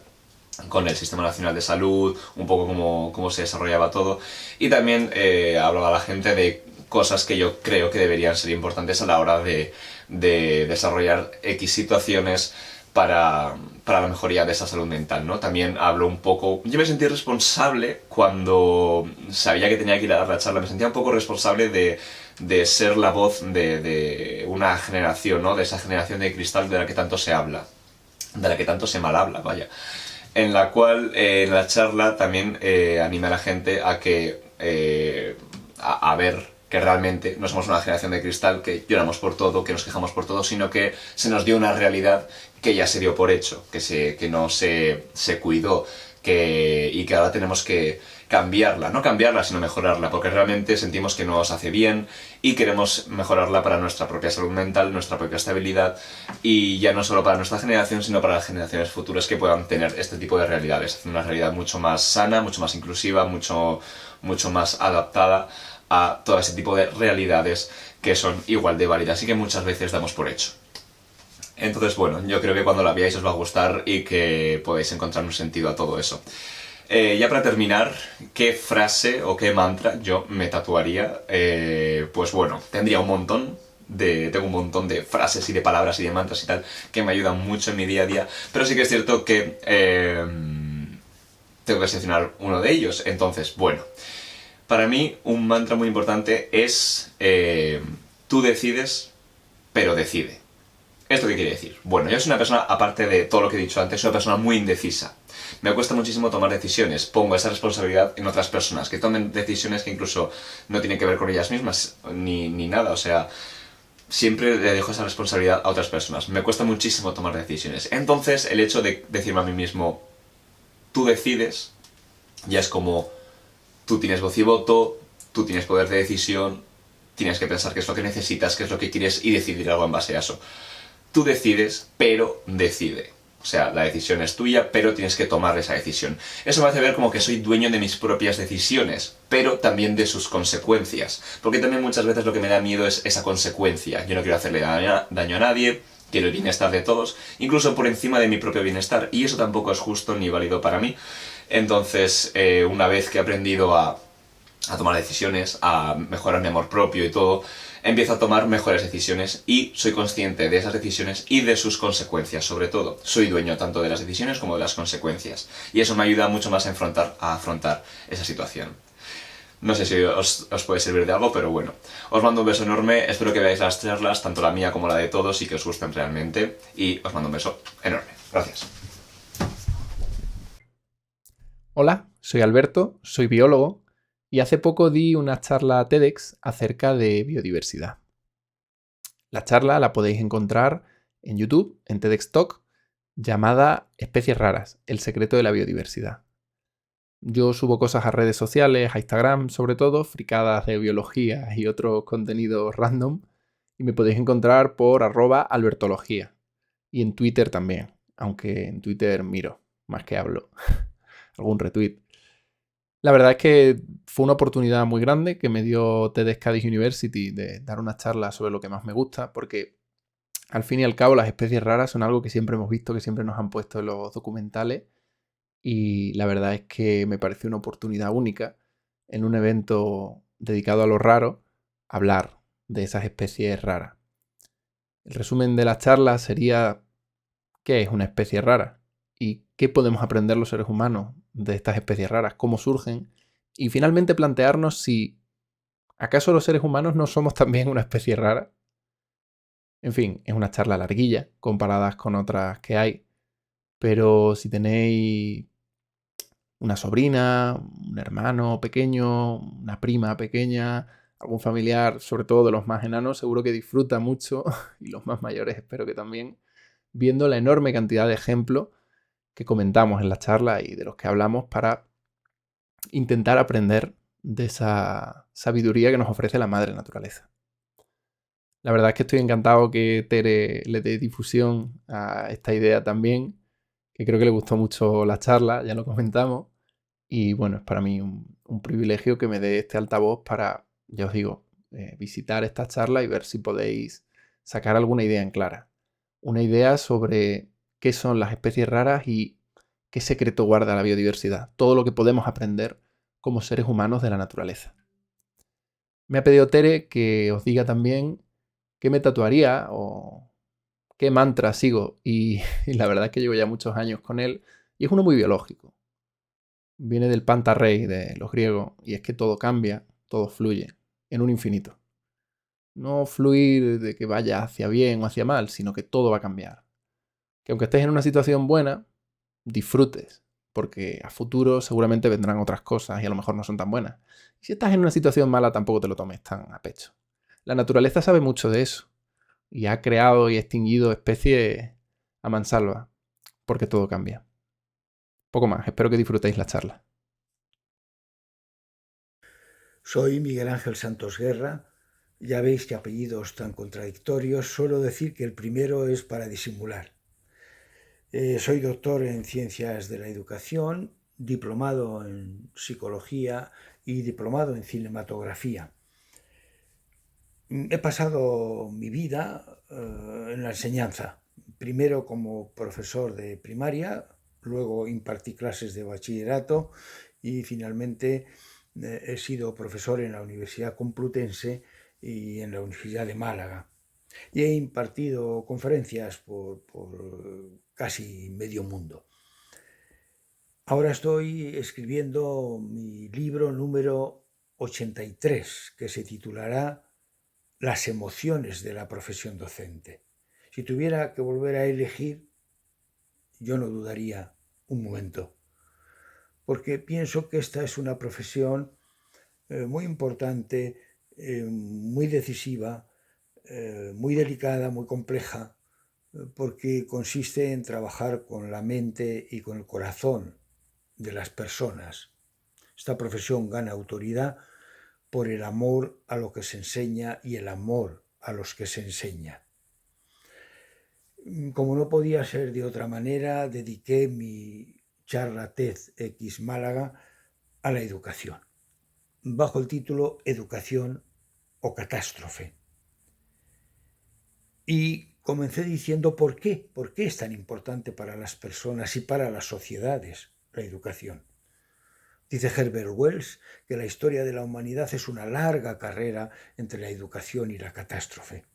con el Sistema Nacional de Salud, un poco cómo se desarrollaba todo, y también hablaba a la gente de cosas que yo creo que deberían ser importantes a la hora de desarrollar X situaciones para la mejoría de esa salud mental, ¿no? También hablo un poco... Yo me sentí responsable cuando sabía que tenía que ir a dar la charla, me sentía un poco responsable de ser la voz de una generación, ¿no? De esa generación de cristal de la que tanto se habla, de la que tanto se mal habla, vaya. En la cual, en la charla, también anima a la gente a que... a ver que realmente no somos una generación de cristal, que lloramos por todo, que nos quejamos por todo, sino que se nos dio una realidad que ya se dio por hecho, que no se cuidó, y que ahora tenemos que cambiarla, no cambiarla, sino mejorarla, porque realmente sentimos que no nos hace bien y queremos mejorarla para nuestra propia salud mental, nuestra propia estabilidad, y ya no solo para nuestra generación, sino para las generaciones futuras que puedan tener este tipo de realidades, una realidad mucho más sana, mucho más inclusiva, mucho más adaptada a todo ese tipo de realidades que son igual de válidas y que muchas veces damos por hecho. Entonces, bueno, yo creo que cuando la veáis os va a gustar y que podéis encontrar un sentido a todo eso. Ya para terminar, ¿qué frase o qué mantra yo me tatuaría? Pues bueno, tendría un montón. Tengo un montón de frases y de palabras y de mantras y tal que me ayudan mucho en mi día a día, pero sí que es cierto que tengo que seleccionar uno de ellos. Entonces, bueno, para mí un mantra muy importante es tú decides, pero decide. ¿Esto qué quiere decir? Bueno, yo soy una persona, aparte de todo lo que he dicho antes, soy una persona muy indecisa. Me cuesta muchísimo tomar decisiones. Pongo esa responsabilidad en otras personas, que tomen decisiones que incluso no tienen que ver con ellas mismas, ni nada. O sea, siempre le dejo esa responsabilidad a otras personas. Me cuesta muchísimo tomar decisiones. Entonces, el hecho de decirme a mí mismo, tú decides, ya es como, tú tienes voz y voto, tú tienes poder de decisión, tienes que pensar qué es lo que necesitas, qué es lo que quieres y decidir algo en base a eso. Tú decides, pero decide. O sea, la decisión es tuya, pero tienes que tomar esa decisión. Eso me hace ver como que soy dueño de mis propias decisiones, pero también de sus consecuencias. Porque también muchas veces lo que me da miedo es esa consecuencia. Yo no quiero hacerle daño a nadie, quiero el bienestar de todos, incluso por encima de mi propio bienestar. Y eso tampoco es justo ni válido para mí. Entonces, una vez que he aprendido a tomar decisiones, a mejorar mi amor propio y todo, empiezo a tomar mejores decisiones y soy consciente de esas decisiones y de sus consecuencias, sobre todo. Soy dueño tanto de las decisiones como de las consecuencias. Y eso me ayuda mucho más a afrontar esa situación. No sé si os puede servir de algo, pero bueno. Os mando un beso enorme, espero que veáis las charlas, tanto la mía como la de todos, y que os gusten realmente. Y os mando un beso enorme. Gracias. Hola, soy Alberto, soy biólogo y hace poco di una charla TEDx acerca de biodiversidad. La charla la podéis encontrar en YouTube, en TEDx Talk, llamada Especies raras, el secreto de la biodiversidad. Yo subo cosas a redes sociales, a Instagram sobre todo, fricadas de biología y otros contenidos random, y me podéis encontrar por @albertología. Y en Twitter también, aunque en Twitter miro, más que hablo. Algún retweet. La verdad es que fue una oportunidad muy grande que me dio TEDx Cádiz University de dar una charla sobre lo que más me gusta, porque al fin y al cabo las especies raras son algo que siempre hemos visto, que siempre nos han puesto en los documentales, y la verdad es que me pareció una oportunidad única en un evento dedicado a lo raro hablar de esas especies raras. El resumen de la charla sería: ¿qué es una especie rara? ¿Y qué podemos aprender los seres humanos de estas especies raras? ¿Cómo surgen? Y finalmente plantearnos si ¿acaso los seres humanos no somos también una especie rara? En fin, es una charla larguilla comparadas con otras que hay, pero si tenéis una sobrina, un hermano pequeño, una prima pequeña, algún familiar, sobre todo de los más enanos, seguro que disfruta mucho, y los más mayores espero que también, viendo la enorme cantidad de ejemplos que comentamos en la charla y de los que hablamos para intentar aprender de esa sabiduría que nos ofrece la madre naturaleza. La verdad es que estoy encantado que Tere le dé difusión a esta idea también, que creo que le gustó mucho la charla, ya lo comentamos. Y bueno, es para mí un privilegio que me dé este altavoz para, ya os digo, visitar esta charla y ver si podéis sacar alguna idea en clara. Una idea sobre qué son las especies raras y qué secreto guarda la biodiversidad. Todo lo que podemos aprender como seres humanos de la naturaleza. Me ha pedido Tere que os diga también qué me tatuaría o qué mantra sigo. Y la verdad es que llevo ya muchos años con él y es uno muy biológico. Viene del pantarrei de los griegos y es que todo cambia, todo fluye en un infinito. No fluir de que vaya hacia bien o hacia mal, sino que todo va a cambiar. Que aunque estés en una situación buena, disfrutes, porque a futuro seguramente vendrán otras cosas y a lo mejor no son tan buenas. Y si estás en una situación mala, tampoco te lo tomes tan a pecho. La naturaleza sabe mucho de eso y ha creado y extinguido especies a mansalva, porque todo cambia. Poco más, espero que disfrutéis la charla. Soy Miguel Ángel Santos Guerra. Ya veis que apellidos tan contradictorios. Suelo decir que el primero es para disimular. Soy doctor en Ciencias de la Educación, diplomado en Psicología y diplomado en Cinematografía. He pasado mi vida en la enseñanza. Primero como profesor de primaria, luego impartí clases de bachillerato y finalmente he sido profesor en la Universidad Complutense y en la Universidad de Málaga. Y he impartido conferencias por casi medio mundo. Ahora estoy escribiendo mi libro número 83, que se titulará Las emociones de la profesión docente. Si tuviera que volver a elegir, yo no dudaría un momento, porque pienso que esta es una profesión muy importante, muy decisiva, muy delicada, muy compleja, porque consiste en trabajar con la mente y con el corazón de las personas. Esta profesión gana autoridad por el amor a lo que se enseña y el amor a los que se enseña. Como no podía ser de otra manera, dediqué mi charla TEDx Málaga a la educación, bajo el título Educación o Catástrofe. Y comencé diciendo por qué es tan importante para las personas y para las sociedades la educación. Dice Herbert Wells que la historia de la humanidad es una larga carrera entre la educación y la catástrofe.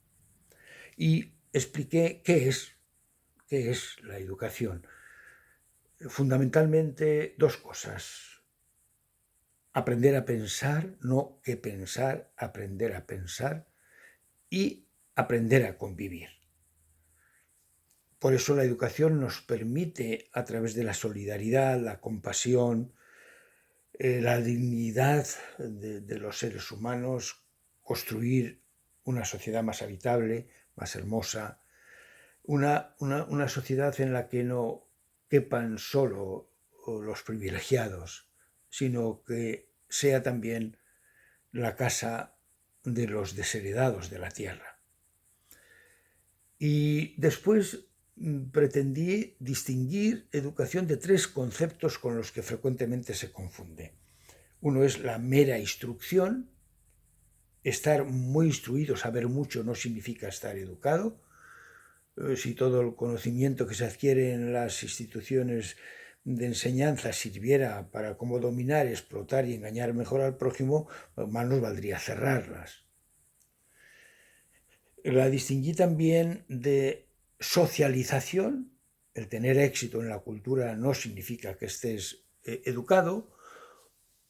Y expliqué qué es la educación. Fundamentalmente dos cosas. Aprender a pensar, no que pensar, aprender a pensar, y aprender a convivir. Por eso la educación nos permite, a través de la solidaridad, la compasión, la dignidad de los seres humanos, construir una sociedad más habitable, más hermosa, una sociedad en la que no quepan solo los privilegiados, sino que sea también la casa de los desheredados de la tierra. Y después pretendí distinguir educación de tres conceptos con los que frecuentemente se confunde. Uno es la mera instrucción. Estar muy instruido, saber mucho, no significa estar educado. Si todo el conocimiento que se adquiere en las instituciones de enseñanza sirviera para cómo dominar, explotar y engañar mejor al prójimo, más nos valdría cerrarlas. La distinguí también de socialización. El tener éxito en la cultura no significa que estés educado,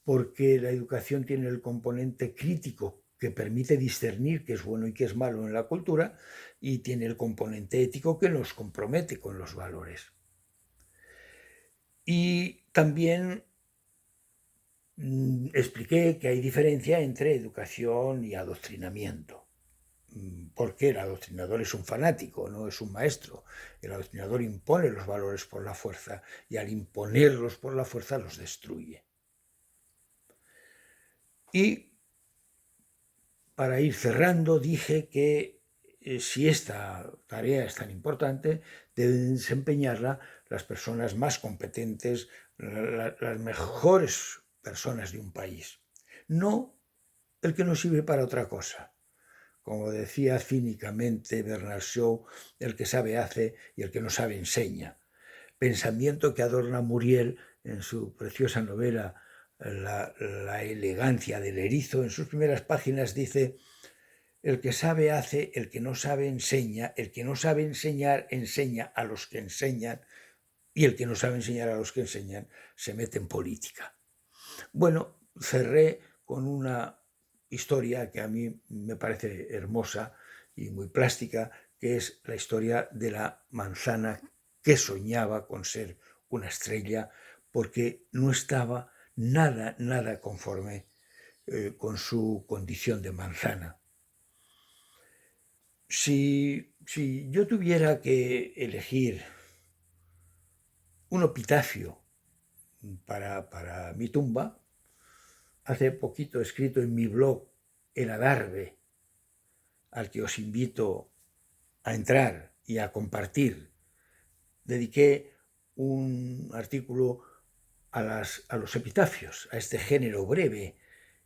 porque la educación tiene el componente crítico que permite discernir qué es bueno y qué es malo en la cultura, y tiene el componente ético que nos compromete con los valores. Y también expliqué que hay diferencia entre educación y adoctrinamiento. Porque el adoctrinador es un fanático, no es un maestro. El adoctrinador impone los valores por la fuerza y al imponerlos por la fuerza los destruye. Y para ir cerrando, dije que si esta tarea es tan importante, deben desempeñarla las personas más competentes, las mejores personas de un país, no el que no sirve para otra cosa. Como decía cínicamente Bernard Shaw, el que sabe hace y el que no sabe enseña. Pensamiento que adorna Muriel en su preciosa novela La elegancia del erizo. En sus primeras páginas dice: el que sabe hace, el que no sabe enseña, el que no sabe enseñar enseña a los que enseñan y el que no sabe enseñar a los que enseñan se mete en política. Bueno, cerré con una historia que a mí me parece hermosa y muy plástica, que es la historia de la manzana que soñaba con ser una estrella porque no estaba nada conforme con su condición de manzana. Si yo tuviera que elegir un epitafio para mi tumba, hace poquito he escrito en mi blog El Adarve, al que os invito a entrar y a compartir, dediqué un artículo a los epitafios, a este género breve,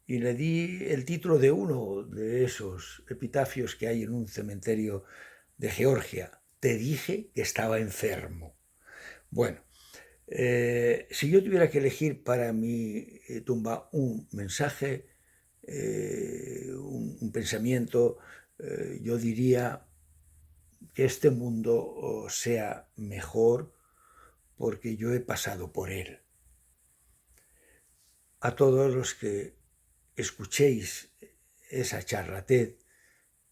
y le di el título de uno de esos epitafios que hay en un cementerio de Georgia: Te dije que estaba enfermo. Bueno, si yo tuviera que elegir para mi tumba un mensaje, un pensamiento, yo diría que este mundo sea mejor porque yo he pasado por él. A todos los que escuchéis esa charla TED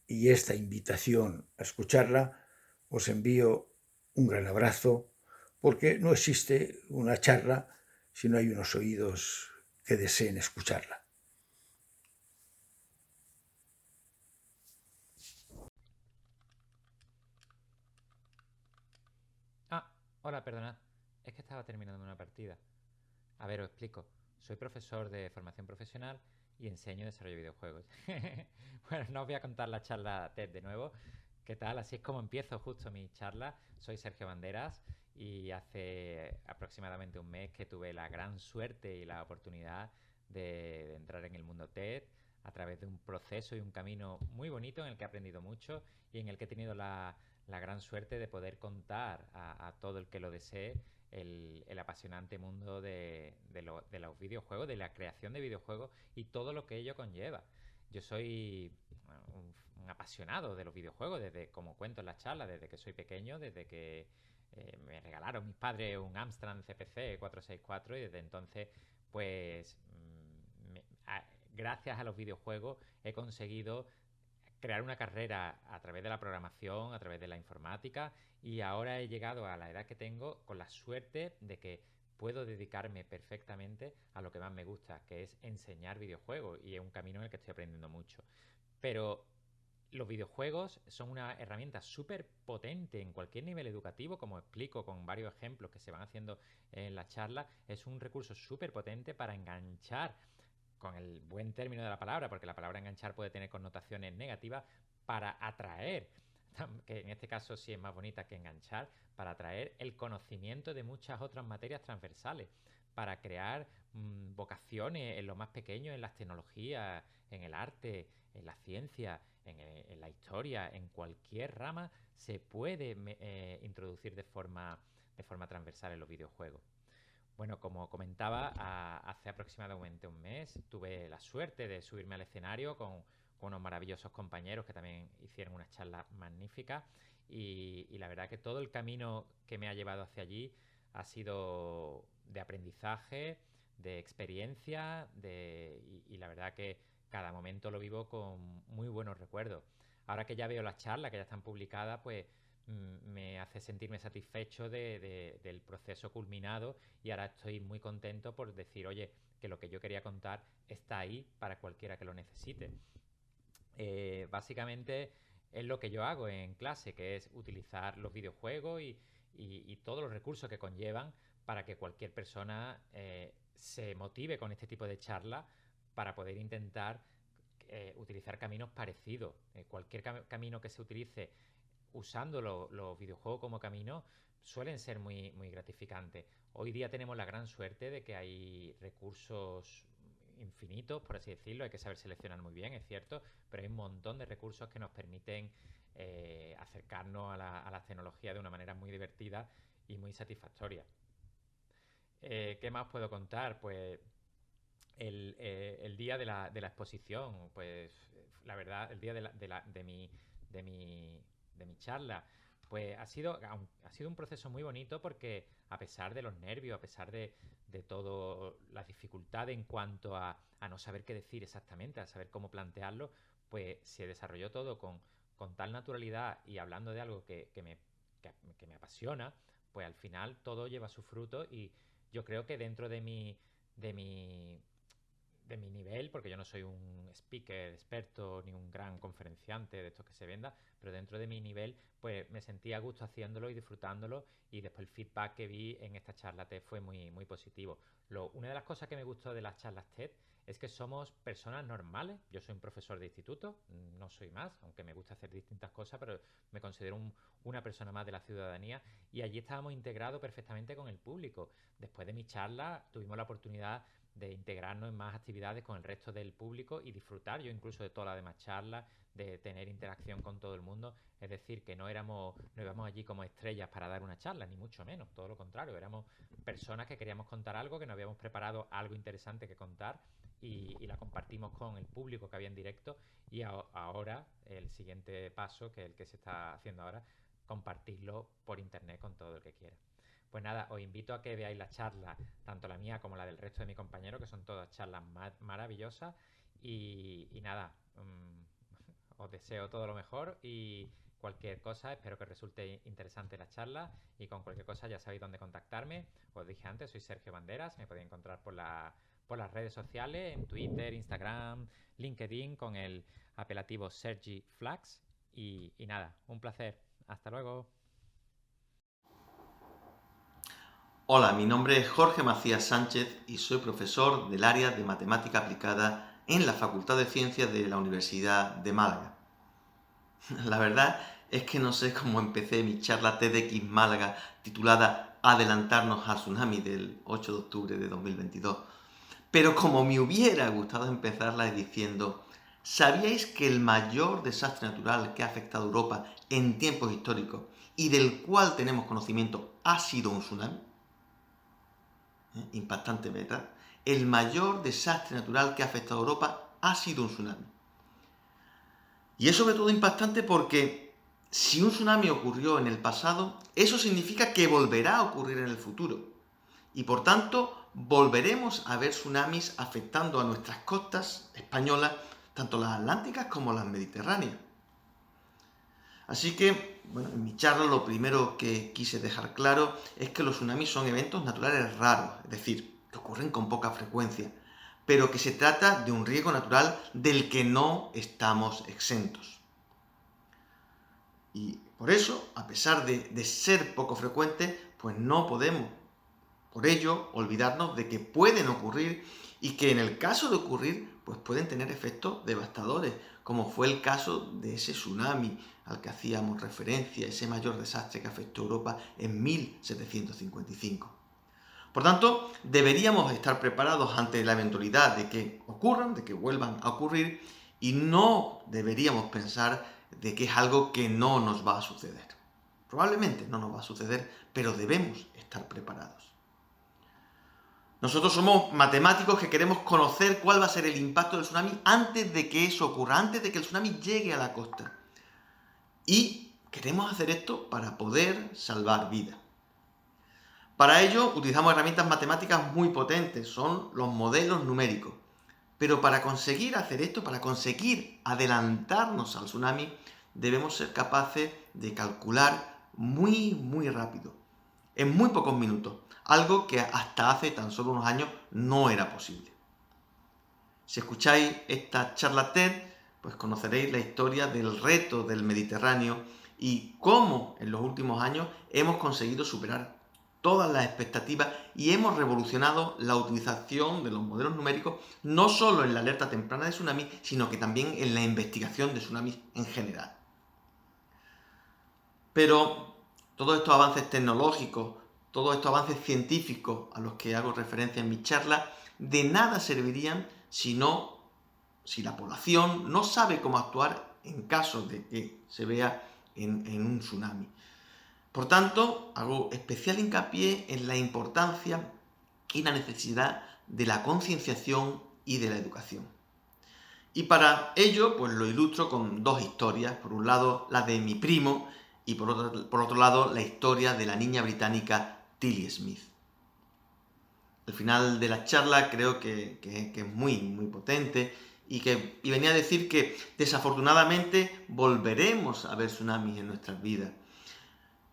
y esta invitación a escucharla, os envío un gran abrazo, porque no existe una charla si no hay unos oídos que deseen escucharla. Hola, perdonad. Es que estaba terminando una partida. A ver, os explico. Soy profesor de formación profesional y enseño desarrollo de videojuegos. Bueno, no os voy a contar la charla TED de nuevo. ¿Qué tal? Así es como empiezo justo mi charla. Soy Sergio Banderas y hace aproximadamente un mes que tuve la gran suerte y la oportunidad de entrar en el mundo TED a través de un proceso y un camino muy bonito en el que he aprendido mucho y en el que he tenido la gran suerte de poder contar a todo el que lo desee el apasionante mundo de los videojuegos, de la creación de videojuegos y todo lo que ello conlleva. Yo soy un apasionado de los videojuegos, desde, como cuento en la charla, desde que soy pequeño, desde que me regalaron mis padres un Amstrad CPC 464 y desde entonces, pues, gracias a los videojuegos he conseguido crear una carrera a través de la programación, a través de la informática, y ahora he llegado a la edad que tengo con la suerte de que puedo dedicarme perfectamente a lo que más me gusta, que es enseñar videojuegos, y es un camino en el que estoy aprendiendo mucho. Pero los videojuegos son una herramienta súper potente en cualquier nivel educativo, como explico con varios ejemplos que se van haciendo en la charla. Es un recurso súper potente para enganchar, con el buen término de la palabra, porque la palabra enganchar puede tener connotaciones negativas, para atraer, que en este caso sí es más bonita que enganchar, para atraer el conocimiento de muchas otras materias transversales, para crear vocaciones en lo más pequeño, en las tecnologías, en el arte, en la ciencia, en la historia, en cualquier rama se puede introducir de forma transversal en los videojuegos. Bueno, como comentaba, hace aproximadamente un mes tuve la suerte de subirme al escenario con unos maravillosos compañeros que también hicieron una charla magnífica y la verdad que todo el camino que me ha llevado hacia allí ha sido de aprendizaje, de experiencia y la verdad que cada momento lo vivo con muy buenos recuerdos. Ahora que ya veo las charlas que ya están publicadas, pues me hace sentirme satisfecho del proceso culminado, y ahora estoy muy contento por decir, oye, que lo que yo quería contar está ahí para cualquiera que lo necesite. Básicamente es lo que yo hago en clase, que es utilizar los videojuegos y todos los recursos que conllevan para que cualquier persona se motive con este tipo de charlas para poder intentar utilizar caminos parecidos. Cualquier camino que se utilice usando los videojuegos como camino suelen ser muy, muy gratificantes. Hoy día tenemos la gran suerte de que hay recursos infinitos, por así decirlo. Hay que saber seleccionar muy bien, es cierto, pero hay un montón de recursos que nos permiten acercarnos a la tecnología de una manera muy divertida y muy satisfactoria. ¿Qué más puedo contar? Pues el día de la exposición, pues la verdad, el día de mi charla, pues ha sido un proceso muy bonito, porque a pesar de los nervios, a pesar de toda la dificultad en cuanto a no saber qué decir exactamente, a saber cómo plantearlo, pues se desarrolló todo con tal naturalidad y hablando de algo que me apasiona, pues al final todo lleva su fruto, y yo creo que dentro de mi nivel, porque yo no soy un speaker experto ni un gran conferenciante de estos que se venda, pero dentro de mi nivel, pues me sentí a gusto haciéndolo y disfrutándolo, y después el feedback que vi en esta charla TED fue muy, muy positivo. Una de las cosas que me gustó de las charlas TED es que somos personas normales. Yo soy un profesor de instituto, no soy más, aunque me gusta hacer distintas cosas, pero me considero una persona más de la ciudadanía, y allí estábamos integrados perfectamente con el público. Después de mi charla tuvimos la oportunidad de integrarnos en más actividades con el resto del público y disfrutar yo incluso de todas las demás charlas, de tener interacción con todo el mundo. Es decir, que no íbamos allí como estrellas para dar una charla, ni mucho menos, todo lo contrario, éramos personas que queríamos contar algo, que nos habíamos preparado algo interesante que contar, y la compartimos con el público que había en directo, y ahora el siguiente paso, que es el que se está haciendo ahora, compartirlo por internet con todo el que quiera. Pues nada, os invito a que veáis la charla, tanto la mía como la del resto de mis compañeros, que son todas charlas maravillosas, y nada, os deseo todo lo mejor, y cualquier cosa, espero que resulte interesante la charla, y con cualquier cosa ya sabéis dónde contactarme. Os dije antes, soy Sergio Banderas, me podéis encontrar por las redes sociales, en Twitter, Instagram, LinkedIn, con el apelativo Sergi Flax, y nada, un placer. Hasta luego. Hola, mi nombre es Jorge Macías Sánchez y soy profesor del área de Matemática Aplicada en la Facultad de Ciencias de la Universidad de Málaga. La verdad es que no sé cómo empecé mi charla TEDx Málaga titulada Adelantarnos al tsunami del 8 de octubre de 2022, pero como me hubiera gustado empezarla diciendo: ¿sabíais que el mayor desastre natural que ha afectado a Europa en tiempos históricos y del cual tenemos conocimiento ha sido un tsunami? Impactante, ¿verdad? El mayor desastre natural que ha afectado a Europa ha sido un tsunami. Y es sobre todo impactante porque si un tsunami ocurrió en el pasado, eso significa que volverá a ocurrir en el futuro. Y por tanto, volveremos a ver tsunamis afectando a nuestras costas españolas, tanto las atlánticas como las mediterráneas. Así que, bueno, en mi charla lo primero que quise dejar claro es que los tsunamis son eventos naturales raros, es decir, que ocurren con poca frecuencia, pero que se trata de un riesgo natural del que no estamos exentos. Y por eso, a pesar de ser poco frecuentes, pues no podemos, por ello, olvidarnos de que pueden ocurrir, y que en el caso de ocurrir, pues pueden tener efectos devastadores, como fue el caso de ese tsunami al que hacíamos referencia, ese mayor desastre que afectó a Europa en 1755. Por tanto, deberíamos estar preparados ante la eventualidad de que ocurran, de que vuelvan a ocurrir, y no deberíamos pensar de que es algo que no nos va a suceder. Probablemente no nos va a suceder, pero debemos estar preparados. Nosotros somos matemáticos que queremos conocer cuál va a ser el impacto del tsunami antes de que eso ocurra, antes de que el tsunami llegue a la costa. Y queremos hacer esto para poder salvar vidas. Para ello utilizamos herramientas matemáticas muy potentes, son los modelos numéricos. Pero para conseguir hacer esto, para conseguir adelantarnos al tsunami, debemos ser capaces de calcular muy rápido, en muy pocos minutos, algo que hasta hace tan solo unos años no era posible. Si escucháis esta charla TED, pues conoceréis la historia del reto del Mediterráneo y cómo en los últimos años hemos conseguido superar todas las expectativas y hemos revolucionado la utilización de los modelos numéricos no solo en la alerta temprana de tsunami, sino que también en la investigación de tsunamis en general. Pero todos estos avances tecnológicos, todos estos avances científicos a los que hago referencia en mi charla, de nada servirían si la población no sabe cómo actuar en caso de que se vea en un tsunami. Por tanto, hago especial hincapié en la importancia y la necesidad de la concienciación y de la educación. Y para ello, pues lo ilustro con dos historias. Por un lado, la de mi primo y por otro lado, la historia de la niña británica Tilly Smith. El final de la charla creo que es muy potente y venía a decir que desafortunadamente volveremos a ver tsunamis en nuestras vidas,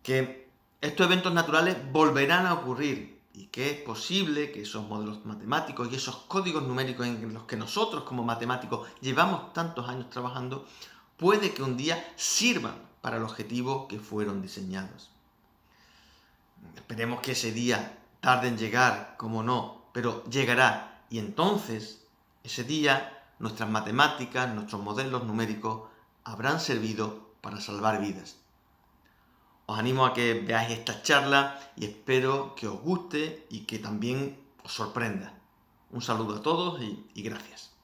que estos eventos naturales volverán a ocurrir y que es posible que esos modelos matemáticos y esos códigos numéricos en los que nosotros como matemáticos llevamos tantos años trabajando, puede que un día sirvan para el objetivo que fueron diseñados. Esperemos que ese día tarde en llegar, como no, pero llegará. Y entonces, ese día, nuestras matemáticas, nuestros modelos numéricos habrán servido para salvar vidas. Os animo a que veáis esta charla y espero que os guste y que también os sorprenda. Un saludo a todos y gracias.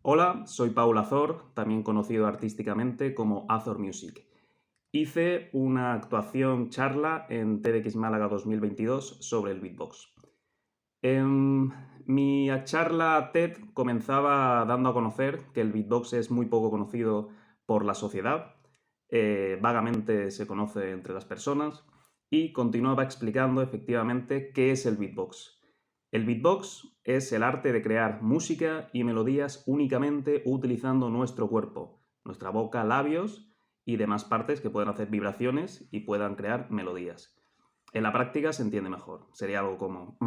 Hola, soy Paul Azor, también conocido artísticamente como Azor Music. Hice una actuación charla en TEDx Málaga 2022 sobre el beatbox. Mi charla TED comenzaba dando a conocer que el beatbox es muy poco conocido por la sociedad, vagamente se conoce entre las personas, y continuaba explicando efectivamente qué es el beatbox. El beatbox es el arte de crear música y melodías únicamente utilizando nuestro cuerpo, nuestra boca, labios y demás partes que puedan hacer vibraciones y puedan crear melodías. En la práctica se entiende mejor. Sería algo como...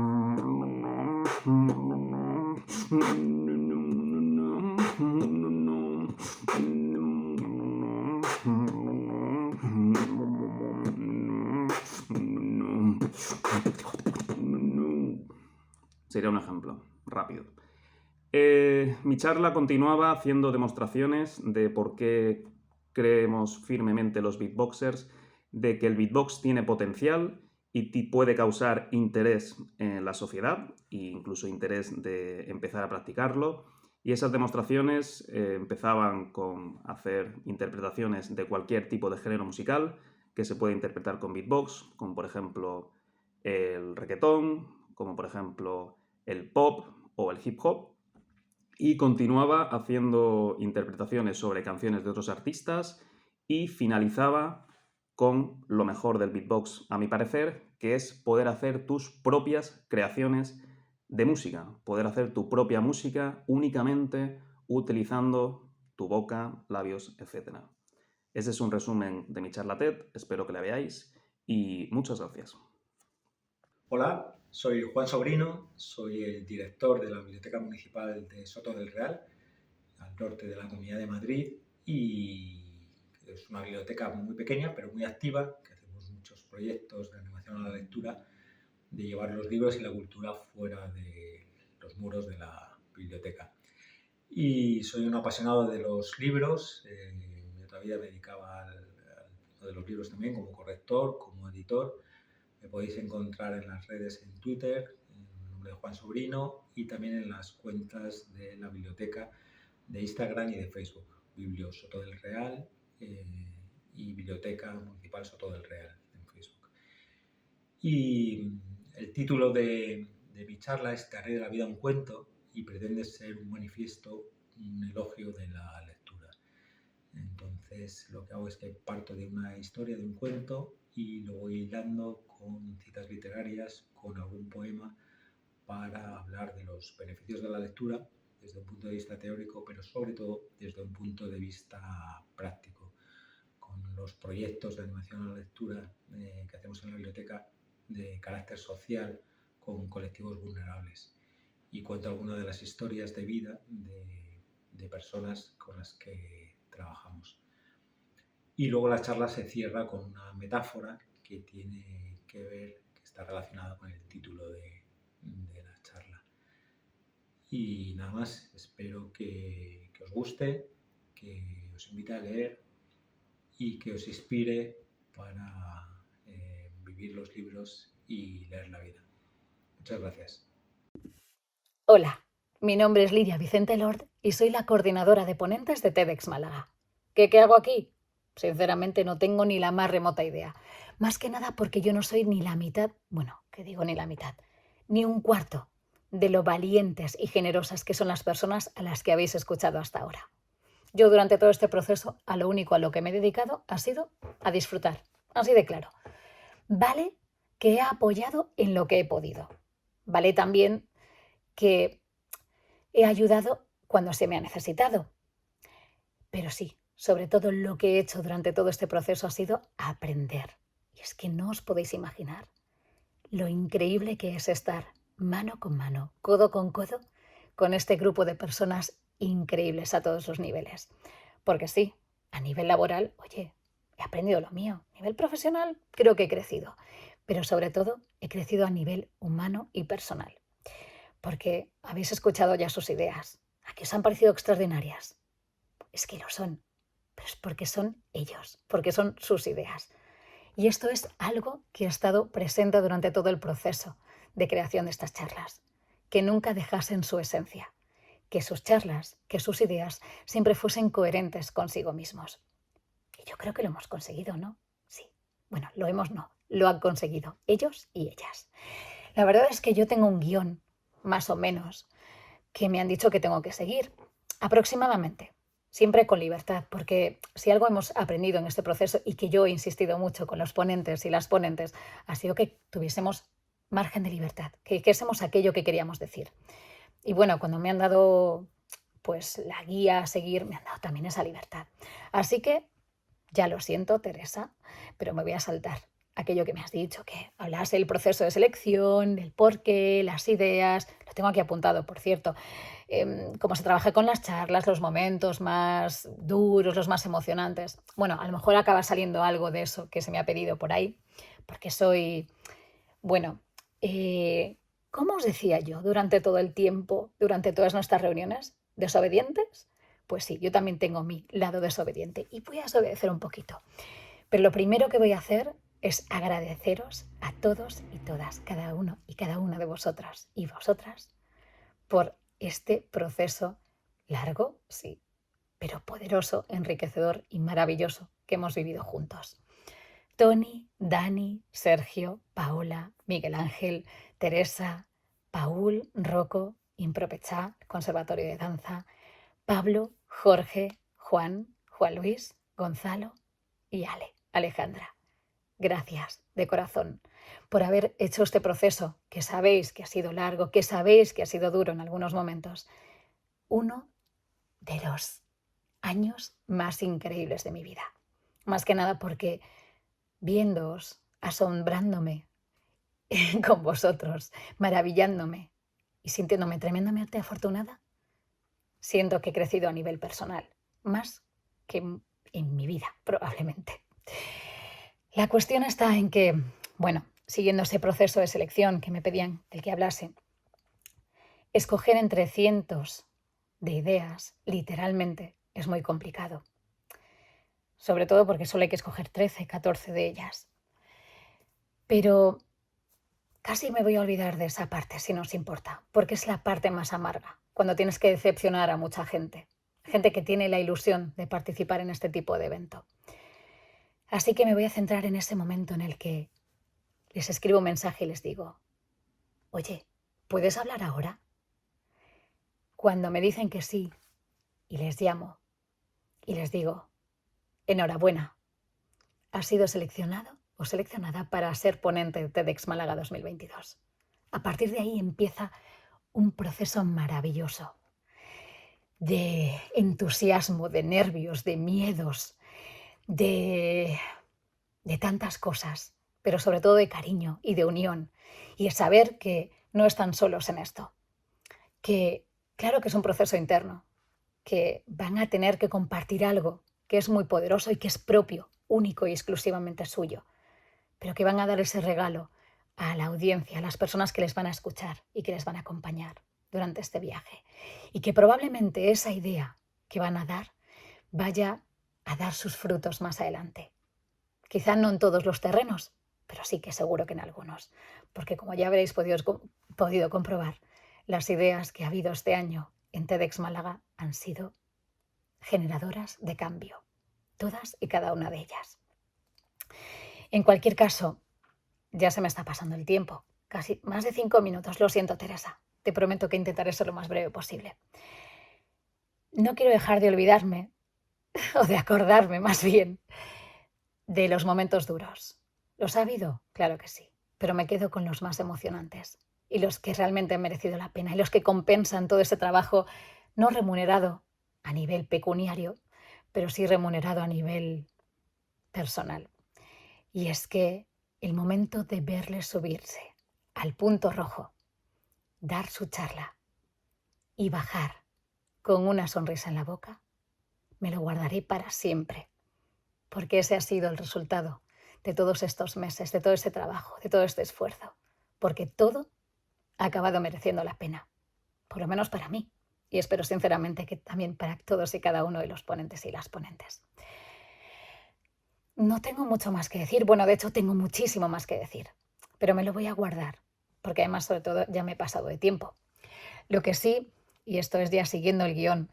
Sería un ejemplo rápido. Mi charla continuaba haciendo demostraciones de por qué creemos firmemente los beatboxers, de que el beatbox tiene potencial y puede causar interés en la sociedad e incluso interés de empezar a practicarlo. Y esas demostraciones empezaban con hacer interpretaciones de cualquier tipo de género musical que se puede interpretar con beatbox, como por ejemplo el reggaetón, como por ejemplo el pop o el hip hop. Y continuaba haciendo interpretaciones sobre canciones de otros artistas y finalizaba con lo mejor del beatbox, a mi parecer, que es poder hacer tus propias creaciones de música, poder hacer tu propia música únicamente utilizando tu boca, labios, etc. Ese es un resumen de mi charla TED, espero que la veáis y muchas gracias. Hola, soy Juan Sobrino, soy el director de la Biblioteca Municipal de Soto del Real, al norte de la Comunidad de Madrid, y es una biblioteca muy pequeña pero muy activa, que hacemos muchos proyectos de animación a la lectura, de llevar los libros y la cultura fuera de los muros de la biblioteca. Y soy un apasionado de los libros, mi otra vida me dedicaba al mundo de los libros también, como corrector, como editor. Me podéis encontrar en las redes en Twitter, en el nombre de Juan Sobrino, y también en las cuentas de la biblioteca de Instagram y de Facebook, Biblio Soto del Real y Biblioteca Municipal Soto del Real en Facebook. Y el título de mi charla es Te haré de la vida un cuento y pretende ser un manifiesto, un elogio de la lectura. Entonces lo que hago es que parto de una historia, de un cuento, y lo voy hilando con citas literarias, con algún poema, para hablar de los beneficios de la lectura desde un punto de vista teórico, pero sobre todo desde un punto de vista práctico, con con los proyectos de animación a la lectura que hacemos en la biblioteca de carácter social con colectivos vulnerables. Y cuento algunas de las historias de vida de personas con las que trabajamos. Y luego la charla se cierra con una metáfora que tiene que ver, que está relacionada con el título de la charla. Y nada más, espero que os guste, que os invite a leer y que os inspire para vivir los libros y leer la vida. Muchas gracias. Hola, mi nombre es Lidia Vicente Lord y soy la coordinadora de ponentes de TEDx Málaga. ¿Qué hago aquí? Sinceramente no tengo ni la más remota idea. Más que nada porque yo no soy ni la mitad, bueno, ¿qué digo ni la mitad? Ni un cuarto de lo valientes y generosas que son las personas a las que habéis escuchado hasta ahora. Yo durante todo este proceso a lo único a lo que me he dedicado ha sido a disfrutar, así de claro. Vale que he apoyado en lo que he podido. Vale también que he ayudado cuando se me ha necesitado. Pero sí, sobre todo lo que he hecho durante todo este proceso ha sido aprender. Y es que no os podéis imaginar lo increíble que es estar mano con mano, codo con este grupo de personas increíbles a todos los niveles. Porque sí, a nivel laboral, oye, he aprendido lo mío. A nivel profesional creo que he crecido. Pero sobre todo he crecido a nivel humano y personal. Porque habéis escuchado ya sus ideas. ¿A qué os han parecido extraordinarias? Es que lo son. Pero es porque son ellos, porque son sus ideas. Y esto es algo que ha estado presente durante todo el proceso de creación de estas charlas. Que nunca dejasen su esencia. Que sus charlas, que sus ideas siempre fuesen coherentes consigo mismos. Y yo creo que lo hemos conseguido, ¿no? Sí. Bueno, lo han conseguido ellos y ellas. La verdad es que yo tengo un guión, más o menos, que me han dicho que tengo que seguir, aproximadamente. Siempre con libertad, porque si algo hemos aprendido en este proceso y que yo he insistido mucho con los ponentes y las ponentes, ha sido que tuviésemos margen de libertad, que dijésemos aquello que queríamos decir. Y bueno, cuando me han dado pues la guía a seguir, me han dado también esa libertad. Así que, ya lo siento, Teresa, pero me voy a saltar aquello que me has dicho, que hablase del proceso de selección, del porqué, las ideas. Lo tengo aquí apuntado, por cierto. Cómo se trabaja con las charlas, los momentos más duros, los más emocionantes. Bueno, a lo mejor acaba saliendo algo de eso que se me ha pedido por ahí, porque soy, bueno, ¿cómo os decía yo durante todo el tiempo, durante todas nuestras reuniones? ¿Desobedientes? Pues sí, yo también tengo mi lado desobediente y voy a desobedecer un poquito. Pero lo primero que voy a hacer es agradeceros a todos y todas, cada uno y cada una de vosotras y vosotras, por este proceso largo, sí, pero poderoso, enriquecedor y maravilloso que hemos vivido juntos. Toni, Dani, Sergio, Paola, Miguel Ángel, Teresa, Paul, Rocco, Impropechá, Conservatorio de Danza, Pablo, Jorge, Juan Luis, Gonzalo y Alejandra. Gracias de corazón por haber hecho este proceso, que sabéis que ha sido largo, que sabéis que ha sido duro en algunos momentos. Uno de los años más increíbles de mi vida. Más que nada porque viéndoos, asombrándome con vosotros, maravillándome y sintiéndome tremendamente afortunada, siento que he crecido a nivel personal, más que en mi vida, probablemente. La cuestión está en que, bueno, siguiendo ese proceso de selección que me pedían del que hablase, escoger entre cientos de ideas, literalmente, es muy complicado. Sobre todo porque solo hay que escoger 13, 14 de ellas. Pero casi me voy a olvidar de esa parte, si no os importa, porque es la parte más amarga, cuando tienes que decepcionar a mucha gente que tiene la ilusión de participar en este tipo de evento. Así que me voy a centrar en ese momento en el que les escribo un mensaje y les digo, oye, ¿puedes hablar ahora? Cuando me dicen que sí y les llamo y les digo, enhorabuena, has sido seleccionado o seleccionada para ser ponente de TEDx Málaga 2022. A partir de ahí empieza un proceso maravilloso de entusiasmo, de nervios, de miedos, de tantas cosas, pero sobre todo de cariño y de unión, y es saber que no están solos en esto, que claro que es un proceso interno, que van a tener que compartir algo que es muy poderoso y que es propio, único y exclusivamente suyo, pero que van a dar ese regalo a la audiencia, a las personas que les van a escuchar y que les van a acompañar durante este viaje, y que probablemente esa idea que van a dar vaya a dar sus frutos más adelante. Quizá no en todos los terrenos, pero sí que seguro que en algunos, porque como ya habréis podido comprobar, las ideas que ha habido este año en TEDx Málaga han sido generadoras de cambio, todas y cada una de ellas. En cualquier caso, ya se me está pasando el tiempo, casi más de 5 minutos, lo siento, Teresa, te prometo que intentaré ser lo más breve posible. No quiero dejar de olvidarme, o de acordarme más bien, de los momentos duros. ¿Los ha habido? Claro que sí, pero me quedo con los más emocionantes y los que realmente han merecido la pena y los que compensan todo ese trabajo no remunerado a nivel pecuniario, pero sí remunerado a nivel personal. Y es que el momento de verles subirse al punto rojo, dar su charla y bajar con una sonrisa en la boca, me lo guardaré para siempre, porque ese ha sido el resultado de todos estos meses, de todo ese trabajo, de todo este esfuerzo, porque todo ha acabado mereciendo la pena, por lo menos para mí, y espero sinceramente que también para todos y cada uno de los ponentes y las ponentes. No tengo mucho más que decir, bueno, de hecho tengo muchísimo más que decir, pero me lo voy a guardar, porque además sobre todo ya me he pasado de tiempo. Lo que sí, y esto es ya siguiendo el guión,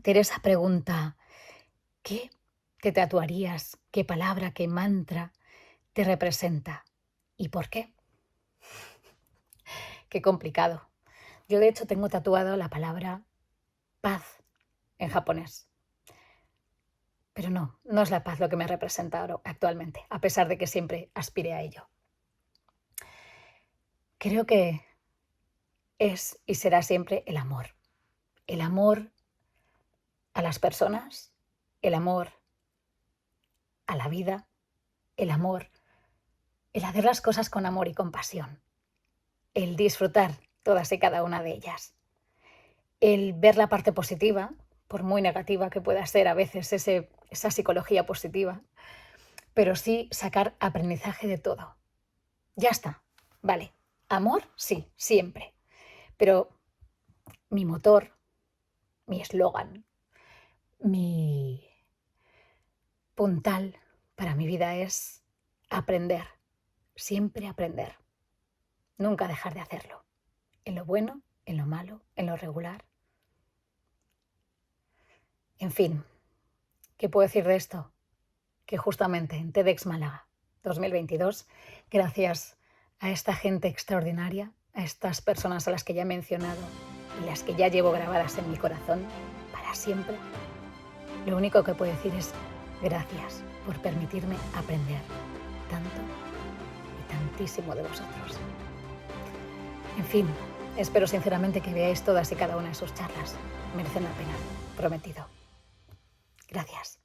Teresa pregunta, ¿qué te tatuarías? ¿Qué palabra, qué mantra te representa? ¿Y por qué? Qué complicado. Yo de hecho tengo tatuado la palabra paz en japonés. Pero no es la paz lo que me representa actualmente, a pesar de que siempre aspiré a ello. Creo que es y será siempre el amor. El amor a las personas, el amor a la vida, el amor, el hacer las cosas con amor y compasión, el disfrutar todas y cada una de ellas, el ver la parte positiva, por muy negativa que pueda ser a veces esa psicología positiva, pero sí sacar aprendizaje de todo. Ya está, vale, amor sí, siempre, pero mi motor, mi eslogan, mi puntal para mi vida es aprender, siempre aprender, nunca dejar de hacerlo, en lo bueno, en lo malo, en lo regular. En fin, ¿qué puedo decir de esto? Que justamente en TEDx Málaga 2022, gracias a esta gente extraordinaria, a estas personas a las que ya he mencionado y las que ya llevo grabadas en mi corazón para siempre, lo único que puedo decir es gracias por permitirme aprender tanto y tantísimo de vosotros. En fin, espero sinceramente que veáis todas y cada una de sus charlas. Merecen la pena, prometido. Gracias.